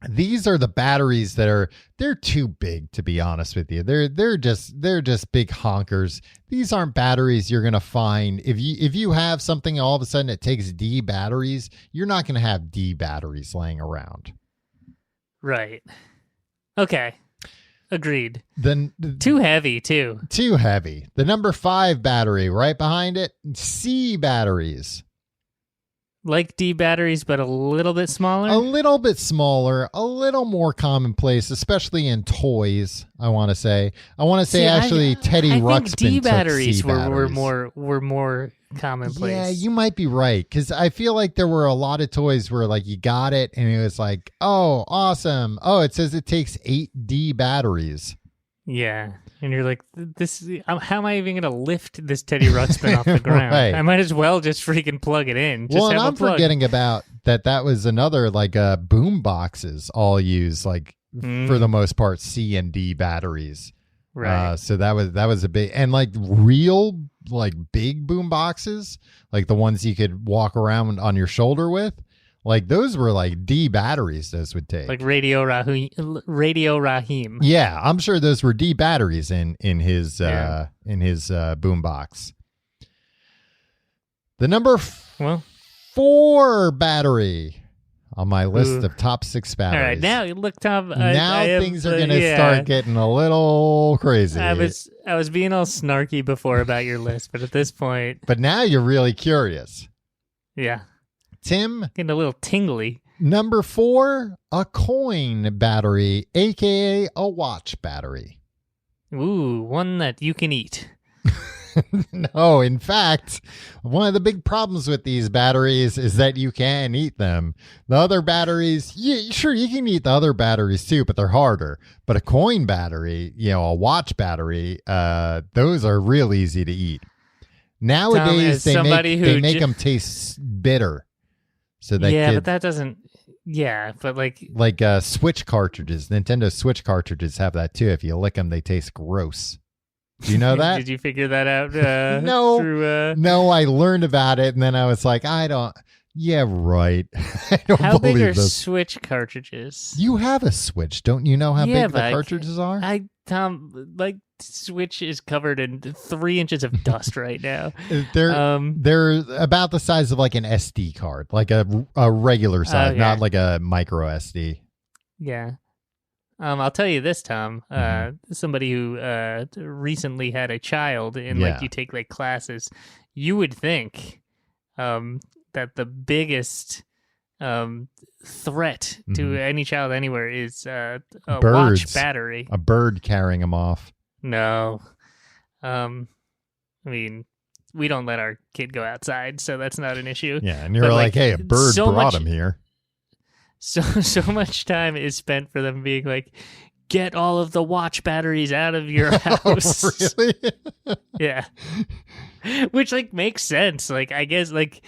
these are the batteries they're too big, to be honest with you. They're just big honkers. These aren't batteries you're gonna find if you have something all of a sudden it takes D batteries. You're not gonna have D batteries laying around. Right. Okay. Agreed. Then too heavy too. Too heavy. The number 5 battery right behind it. C batteries. Like D batteries, but a little bit smaller? A little bit smaller, a little more commonplace, especially in toys, I want to say. Teddy Ruxpin think D batteries took C batteries. were more commonplace. Yeah, you might be right, because I feel like there were a lot of toys where like you got it, and it was like, oh, awesome. Oh, it says it takes 8 D batteries. Yeah. And you're like, how am I even going to lift this Teddy Ruxpin off the ground? Right. I might as well just freaking plug it in. I'm forgetting about that was another, like, boom boxes all use, like, for the most part, C and D batteries. Right. So that was a big, and like real, like, big boom boxes, like the ones you could walk around on your shoulder with. Like those were like D batteries those would take. Like Radio Raheem. Yeah, I'm sure those were D batteries in his boombox. The number 4 battery on my list of top 6 batteries. All right, now look, Tom. Things are going to start getting a little crazy. I was being all snarky before about your list, but at this point. But now you're really curious. Yeah. Tim, getting a little tingly. Number 4, a coin battery, aka a watch battery. Ooh, one that you can eat. No, in fact, one of the big problems with these batteries is that you can eat them. The other batteries, sure, you can eat the other batteries too, but they're harder. But a coin battery, a watch battery, those are real easy to eat. Nowadays, Tom, they make them taste bitter. So but that doesn't. Yeah, but like Switch cartridges, Nintendo Switch cartridges have that too. If you lick them, they taste gross. Do you know that? Did you figure that out? No, no. I learned about it, and then I was like, I don't. Yeah, right. I don't how believe big are this. Switch cartridges? You have a Switch, don't you know how big the cartridges are? Tom, like Switch is covered in 3 inches of dust right now. They're about the size of like an SD card, like a regular size, not like a micro SD. Yeah. I'll tell you this, Tom. Somebody who recently had a child and like you take like classes, you would think that the biggest threat to any child anywhere is a watch battery. A bird carrying them off. No. I mean, we don't let our kid go outside, so that's not an issue. Yeah, and you're like, hey, a bird brought him here. So much time is spent for them being like, get all of the watch batteries out of your house. Oh, really? Yeah. Which like makes sense. Like, I guess like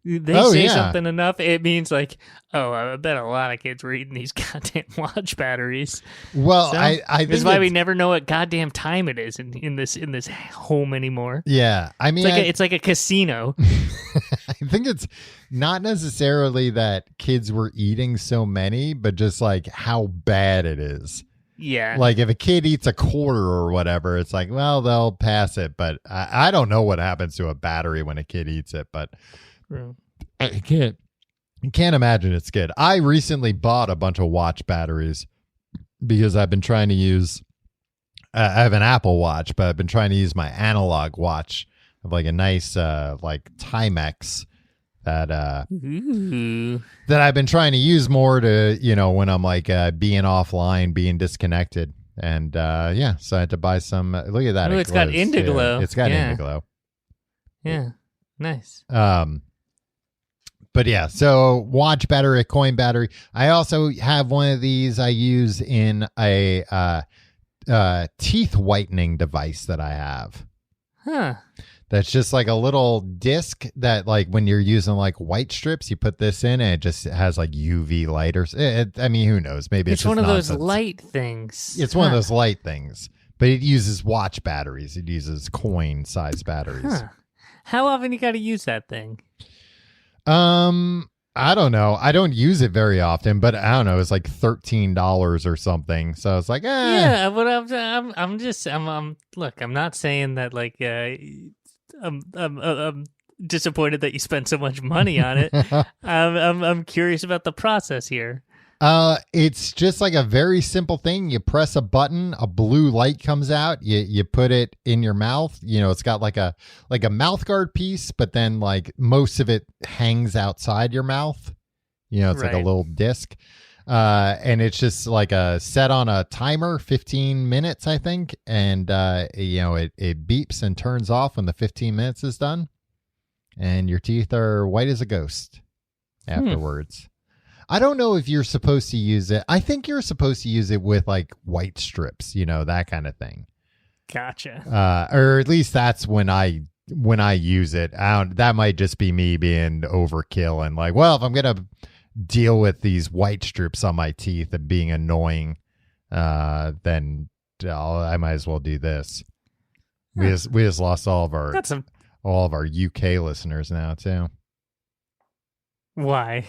They say something enough, it means like, oh, I bet a lot of kids were eating these goddamn watch batteries. Well, so, I think that's why we never know what goddamn time it is in this home anymore. Yeah, I mean, it's like a casino. I think it's not necessarily that kids were eating so many, but just like how bad it is. Yeah. Like if a kid eats a quarter or whatever, it's like, well, they'll pass it. But I don't know what happens to a battery when a kid eats it, but I can't imagine it's good. I recently bought a bunch of watch batteries because I've been trying to use, I have an Apple Watch, but I've been trying to use my analog watch of like a nice like Timex that that I've been trying to use more to, when I'm like being offline, being disconnected. And so I had to buy some. Look at that. Oh, it's got Indiglo. Yeah, it's got Indiglo. Yeah. Nice. But yeah, so watch battery, coin battery. I also have one of these I use in a teeth whitening device that I have. Huh. That's just like a little disc that, like, when you're using like white strips, you put this in and it just has like UV light or I mean, who knows? Maybe it's just one of nonsense. Those light things. It's one of those light things, but it uses watch batteries. It uses coin size batteries. Huh. How often you got to use that thing? I don't know. I don't use it very often, but I don't know. It's like $13 or something. So it's like, yeah. But I'm look. I'm not saying that like I'm disappointed that you spent so much money on it. I'm curious about the process here. It's just like a very simple thing. You press a button, a blue light comes out. You put it in your mouth. It's got like a mouth guard piece, but then like most of it hangs outside your mouth. It's like a little disc. And it's just like set on a timer, 15 minutes, I think. And, it beeps and turns off when the 15 minutes is done. And your teeth are white as a ghost afterwards. I don't know if you're supposed to use it. I think you're supposed to use it with like white strips, that kind of thing. Gotcha. Or at least that's when I use it. That might just be me being overkill and like, well, if I'm going to deal with these white strips on my teeth and being annoying, then I might as well do this. We just lost all of our UK listeners now too. Why?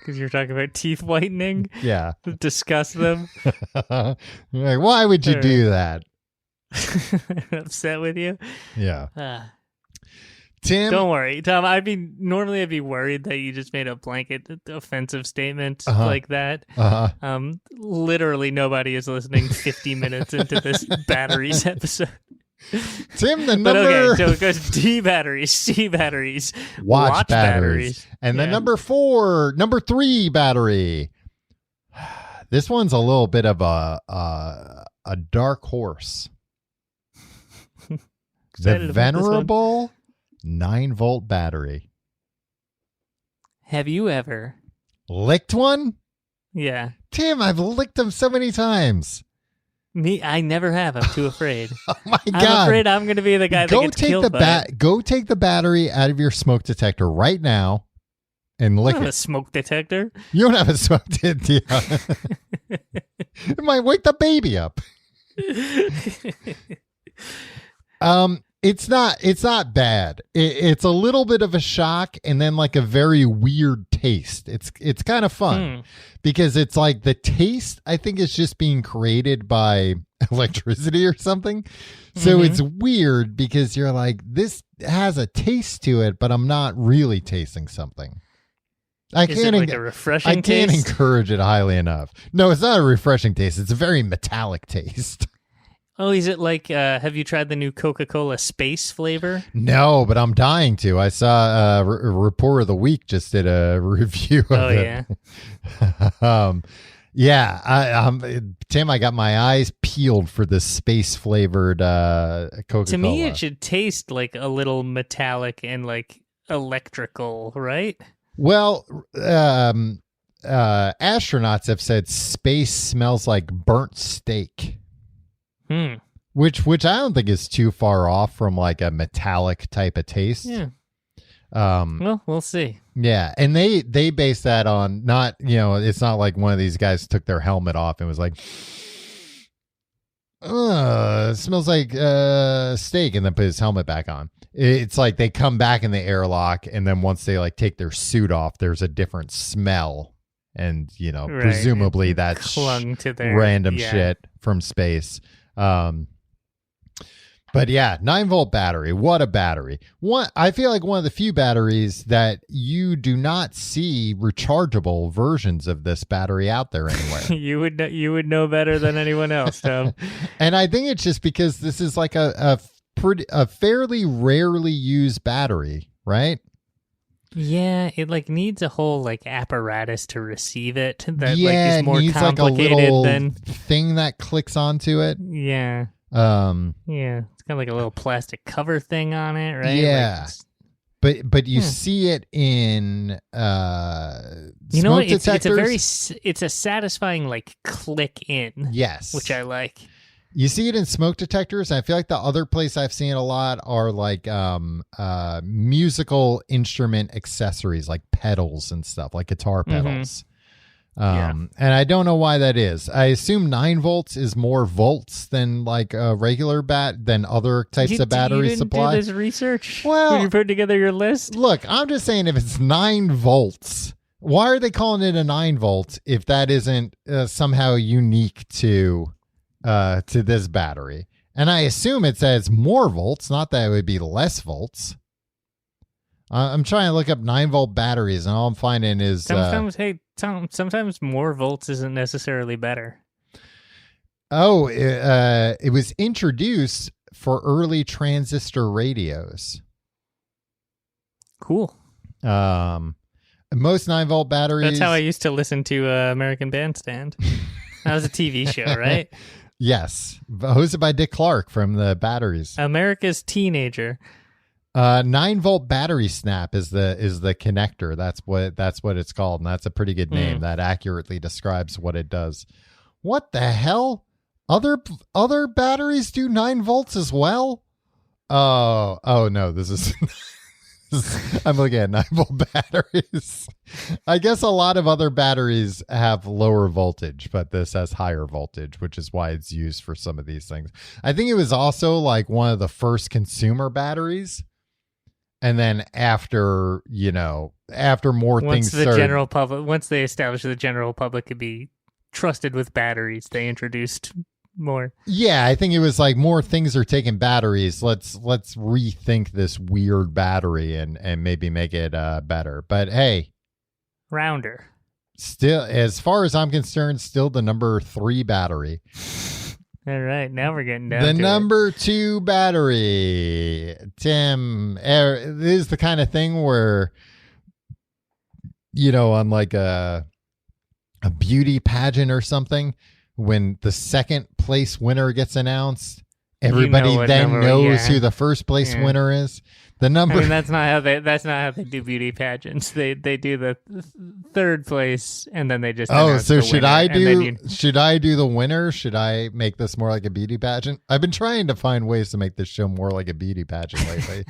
Because you're talking about teeth whitening? Yeah. Discuss them? Like, why would you do that? Upset with you? Yeah. Tim? Don't worry, Tom. Normally I'd be worried that you just made a blanket offensive statement like that. Literally nobody is listening 50 minutes into this batteries episode. Tim, the number. But okay, so it goes D batteries, C batteries, watch batteries. And then number 3 battery. This one's a little bit of a dark horse. The venerable 9-volt battery. Have you ever licked one? Yeah. Tim, I've licked them so many times. Me, I never have. I'm too afraid. Oh my God. I'm afraid I'm going to be the guy that gets killed by it. Go take the battery out of your smoke detector right now and lick it. I don't have a smoke detector. You don't have a smoke detector. It might wake the baby up. It's not bad. It's a little bit of a shock and then like a very weird taste. It's kind of fun because it's like the taste, I think, is just being created by electricity or something. So it's weird because you're like, this has a taste to it, but I'm not really tasting something. Is it like a refreshing taste? I can't encourage it highly enough. No, it's not a refreshing taste. It's a very metallic taste. Oh, is it like, have you tried the new Coca-Cola space flavor? No, but I'm dying to. I saw Report of the Week just did a review of it. Yeah. Tim, I got my eyes peeled for this space-flavored Coca-Cola. To me, it should taste like a little metallic and like electrical, right? Well, astronauts have said space smells like burnt steak. Which I don't think is too far off from like a metallic type of taste. Yeah. Well, we'll see. Yeah, and they base that on not, it's not like one of these guys took their helmet off and was like, it smells like steak, and then put his helmet back on. It's like they come back in the airlock, and then once they like take their suit off, there's a different smell, and right. Presumably that's clung to their random shit from space. But yeah, 9-volt battery. What a battery. I feel like one of the few batteries that you do not see rechargeable versions of this battery out there anywhere. You would know better than anyone else, Tom. And I think it's just because this is like a fairly rarely used battery, right? Yeah, it like needs a whole like apparatus to receive it that is more needs complicated like a little than thing that clicks onto it. Yeah. Yeah, it's got like a little plastic cover thing on it, right? Yeah. But you see it in smoke detectors. It's a satisfying like click in. Yes. Which I like. You see it in smoke detectors. I feel like the other place I've seen it a lot are like musical instrument accessories, like pedals and stuff, like guitar pedals. And I don't know why that is. I assume 9 volts is more volts than like a regular than other types of battery supply. You didn't do this research? Well, when you put together your list? Look, I'm just saying if it's 9 volts, why are they calling it a 9 volt if that isn't somehow unique to this battery? And I assume it says more volts, not that it would be less volts. I'm trying to look up 9-volt batteries, and all I'm finding is sometimes more volts isn't necessarily better. It was introduced for early transistor radios. Cool. Most 9-volt batteries. That's how I used to listen to American Bandstand. That was a TV show, right? Yes, hosted by Dick Clark from the Batteries. America's Teenager. 9-volt battery snap is the connector. That's what it's called, and that's a pretty good name. That accurately describes what it does. What the hell? Other batteries do 9 volts as well? Oh no, this is I'm looking at 9-volt batteries. I guess a lot of other batteries have lower voltage, but this has higher voltage, which is why it's used for some of these things. I think it was also like one of the first consumer batteries. And then after more things started, once they established the general public could be trusted with batteries, they introduced more. Yeah, I think it was like more things are taking batteries. Let's rethink this weird battery and maybe make it better. But hey, rounder. Still, as far as I'm concerned, still the number 3 battery. All right, now we're getting down to the number 2 battery. Tim, this is the kind of thing where, on like a beauty pageant or something, when the second place winner gets announced, everybody then knows who the first place winner is. The number. I mean, that's not how they do beauty pageants. They do the third place and then they just. Oh, so should I do the winner? Should I make this more like a beauty pageant? I've been trying to find ways to make this show more like a beauty pageant lately.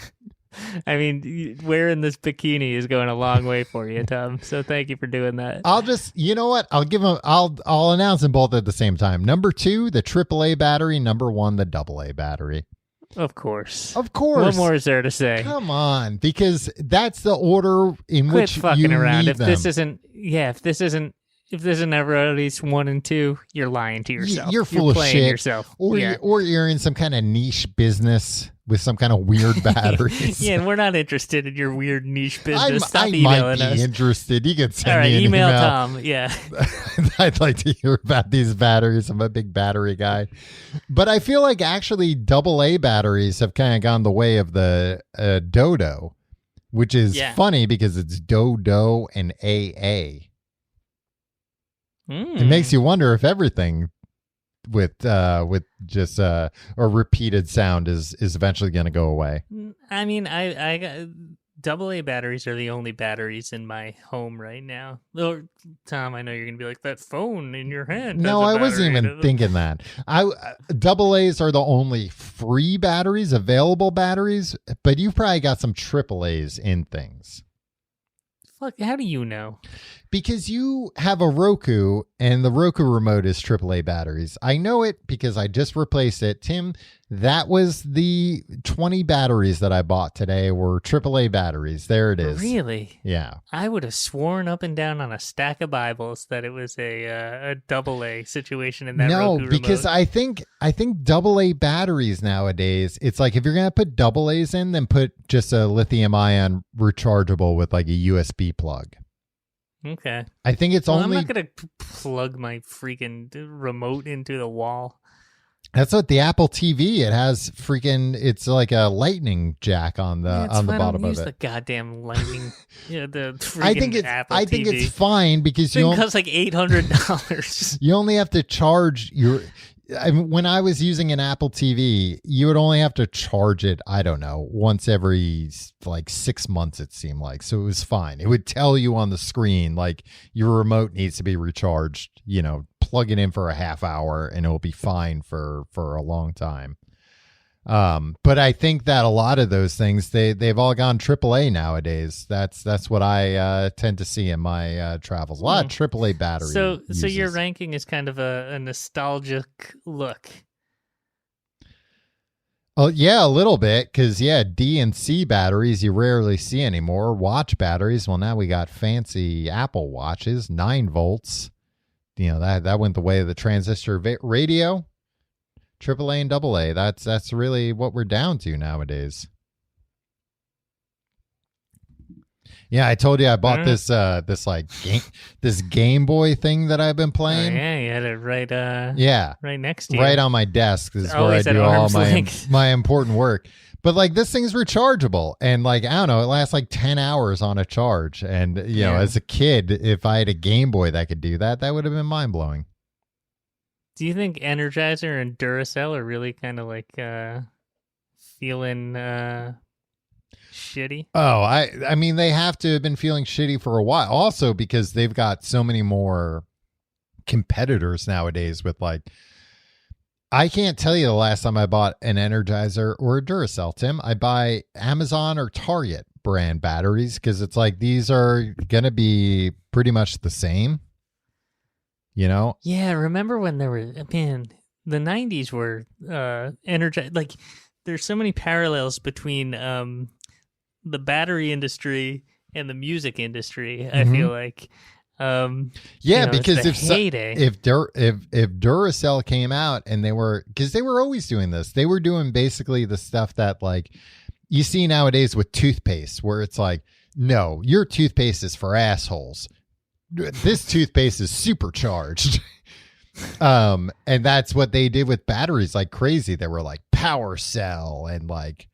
I mean, wearing this bikini is going a long way for you, Tom. So thank you for doing that. I'll just, you know what? I'll give them. I'll announce them both at the same time. Number 2, the AAA battery. Number 1, the AA battery. Of course. What more is there to say? Come on, because that's the order in Quit which fucking you around. need If them. If this isn't ever at least 1 and 2, you're lying to yourself. You're full of shit. Yourself. Or you're in some kind of niche business with some kind of weird batteries. Yeah, and we're not interested in your weird niche business. Stop I emailing might be us. interested. You can send me an email Tom. Yeah. I'd like to hear about these batteries. I'm a big battery guy. But I feel like actually AA batteries have kind of gone the way of the Dodo, which is funny because it's Dodo and AA. It makes you wonder if everything with just a repeated sound is eventually going to go away. I mean, I AA batteries are the only batteries in my home right now. Or, Tom, I know you're going to be like, that phone in your hand. No, I wasn't even thinking that. AAs are the only free batteries, available batteries, but you've probably got some AAAs in things. Fuck, how do you know? Because you have a Roku and the Roku remote is AAA batteries. I know it because I just replaced it. Tim, that was the 20 batteries that I bought today were AAA batteries. There it is. Really? Yeah. I would have sworn up and down on a stack of Bibles that it was a AA situation in that Roku remote. Because I think AA batteries nowadays, it's like if you're going to put AAs in, then put just a lithium ion rechargeable with like a USB plug. Okay. I think it's only... I'm not going to plug my freaking remote into the wall. That's what the Apple TV, it has it's like a lightning jack on the bottom of it. The goddamn lightning, the freaking Apple TV. I think it's fine because it costs like $800. You only have to charge your... when I was using an Apple TV, you would only have to charge it, I don't know, once every like 6 months, it seemed like. So it was fine. It would tell you on the screen, like, your remote needs to be recharged, plug it in for a half hour and it will be fine for a long time. But I think that a lot of those things, they've all gone AAA nowadays. That's what I tend to see in my travels. A lot of AAA batteries. So your ranking is kind of a nostalgic look. Oh, yeah, a little bit, because, D and C batteries you rarely see anymore. Watch batteries, well, now we got fancy Apple watches, 9 volts. That went the way of the transistor radio. AAA and AA. That's really what we're down to nowadays. Yeah, I told you I bought this Game Boy thing that I've been playing. Oh, yeah, you had it right. Right next to you, right on my desk. This is where I do all my important work. But like this thing's rechargeable, and like I don't know, it lasts like 10 hours on a charge. And as a kid, if I had a Game Boy that could do that, that would have been mind blowing. Do you think Energizer and Duracell are really kind of like feeling shitty? Oh, I mean, they have to have been feeling shitty for a while. Also, because they've got so many more competitors nowadays with like, I can't tell you the last time I bought an Energizer or a Duracell, Tim. I buy Amazon or Target brand batteries because it's like these are going to be pretty much the same. Yeah, remember when there were, the 90s were Energizer, like there's so many parallels between the battery industry and the music industry. Mm-hmm. I feel like because if if Duracell came out and they were always doing this, they were doing basically the stuff that like you see nowadays with toothpaste, where it's like, no, your toothpaste is for assholes. This toothpaste is supercharged. And that's what they did with batteries like crazy. They were like Power Cell and like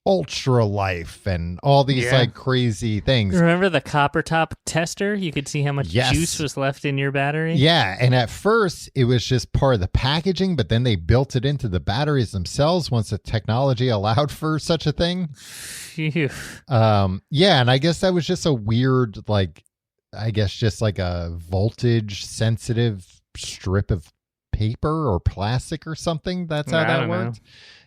Ultra Life and all these like crazy things. Remember the copper top tester? You could see how much juice was left in your battery. Yeah, and at first it was just part of the packaging, but then they built it into the batteries themselves once the technology allowed for such a thing. Phew. And I guess that was just a weird, like, I guess just like a voltage sensitive strip of paper or plastic or something. That's how that worked.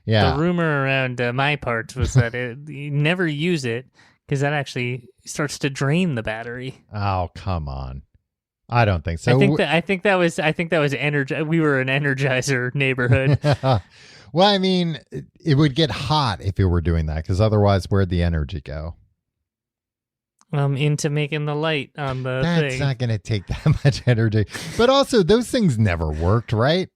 Yeah. The rumor around my parts was that you never use it because that actually starts to drain the battery. Oh, come on. I don't think so. I think that was we were an Energizer neighborhood. Well, I mean, it would get hot if it were doing that because otherwise where'd the energy go? Into making the light on the thing. That's not going to take that much energy. But also, those things never worked, right?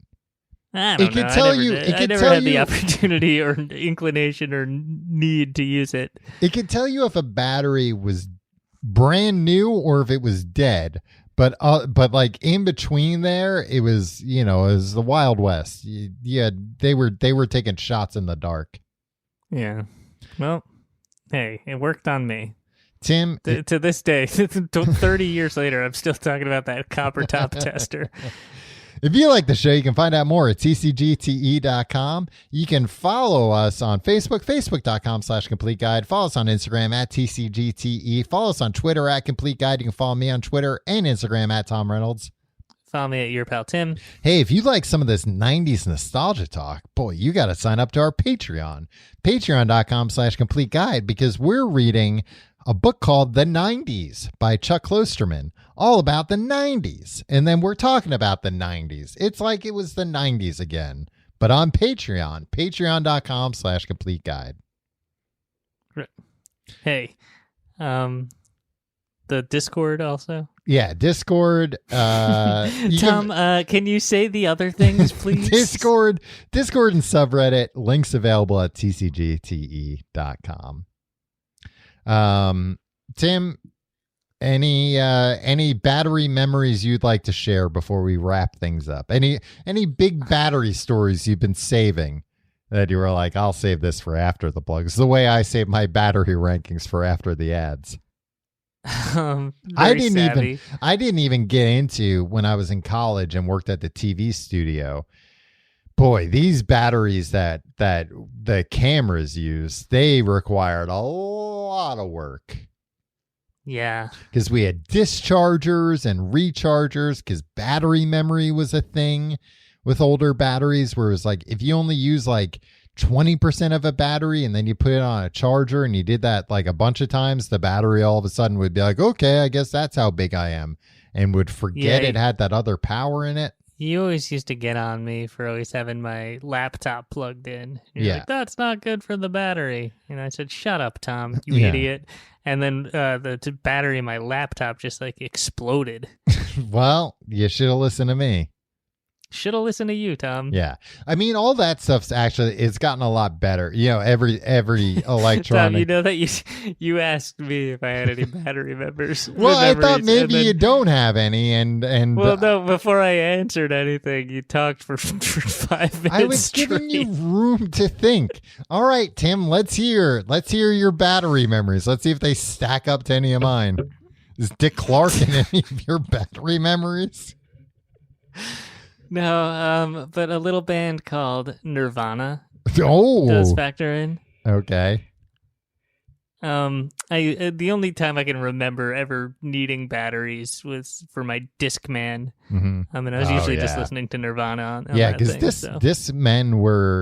I don't know. I never had the opportunity or inclination or need to use it. It could tell you if a battery was brand new or if it was dead. But like in between there, it was it was the Wild West. Yeah, they were taking shots in the dark. Yeah. Well, hey, it worked on me. Tim, to this day, 30 years later, I'm still talking about that copper top tester. If you like the show, you can find out more at tcgte.com. You can follow us on Facebook, facebook.com/complete guide. Follow us on Instagram at tcgte. Follow us on Twitter at complete guide. You can follow me on Twitter and Instagram at Tom Reynolds. Follow me at your pal Tim. Hey, if you like some of this 90s nostalgia talk, boy, you got to sign up to our Patreon. Patreon.com/complete guide, because we're reading a book called The 90s by Chuck Klosterman, all about the 90s. And then we're talking about the 90s. It's like it was the 90s again, but on Patreon, patreon.com/complete guide. Hey, the Discord also. Yeah, Discord. Tom, can you say the other things, please? Discord and subreddit. Links available at tcgte.com. Tim, any battery memories you'd like to share before we wrap things up? Any big battery stories you've been saving that you were like, I'll save this for after the plugs? The way I save my battery rankings for after the ads. I didn't even get into when I was in college and worked at the TV studio. Boy, these batteries that the cameras use, they required a lot of work. Yeah. Because we had dischargers and rechargers, because battery memory was a thing with older batteries, where it was like, if you only use like 20% of a battery and then you put it on a charger and you did that like a bunch of times, the battery all of a sudden would be like, okay, I guess that's how big I am, and would forget it had that other power in it. You always used to get on me for always having my laptop plugged in. You're like, that's not good for the battery. And I said, shut up, Tom, you idiot. And then the battery in my laptop just like exploded. Well, you should have listened to me. Should have listened to you, Tom. Yeah. I mean, all that stuff's actually, it's gotten a lot better. You know, every electronic. Tom, you know that you asked me if I had any battery memories. Well, I thought maybe you don't have any. And well, no, before I answered anything, you talked for 5 minutes. I was giving you room to think. All right, Tim, let's hear your battery memories. Let's see if they stack up to any of mine. Is Dick Clark in any of your battery memories? No, but a little band called Nirvana does factor in. Okay. The only time I can remember ever needing batteries was for my Discman. Mm-hmm. I mean, I was usually just listening to Nirvana on because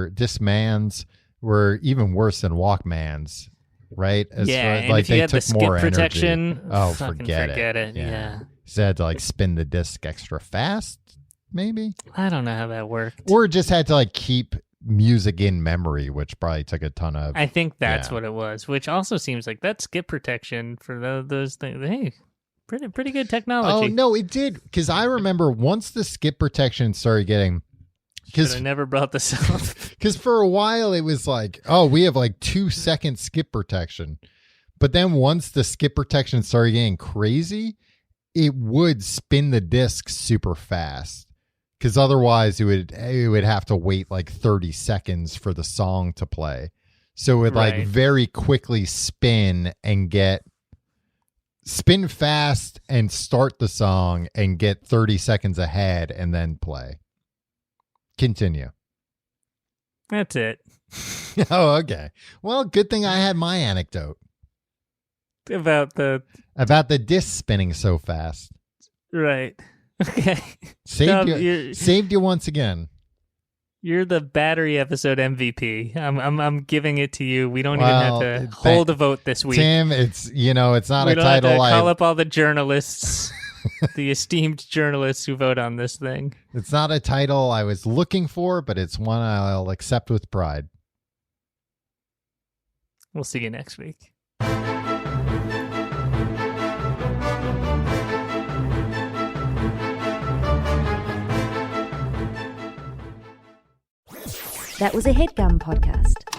Discmans were even worse than Walkmans, right? And if you had the skip protection, forget it. Yeah. So I had to like spin the disc extra fast. Maybe. I don't know how that worked. Or just had to like keep music in memory, which probably took a ton of. I think that's what it was, which also seems like that skip protection for those things. Hey, pretty good technology. Oh, no, it did. Because I remember once the skip protection started getting. Should I never brought this up. Because for a while it was like, oh, we have like 2-second skip protection. But then once the skip protection started getting crazy, it would spin the disc super fast. Because otherwise it would have to wait like 30 seconds for the song to play. So it would like very quickly spin fast and start the song and get 30 seconds ahead and then play. Continue. That's it. Oh, okay. Well, good thing I had my anecdote. About the disc spinning so fast. Right. Okay. Saved you once again. You're the battery episode MVP. I'm giving it to you. We don't even have to hold a vote this week. Tim, it's not a title. We don't have to call up all the journalists, the esteemed journalists who vote on this thing. It's not a title I was looking for, but it's one I'll accept with pride. We'll see you next week. That was a HeadGum podcast.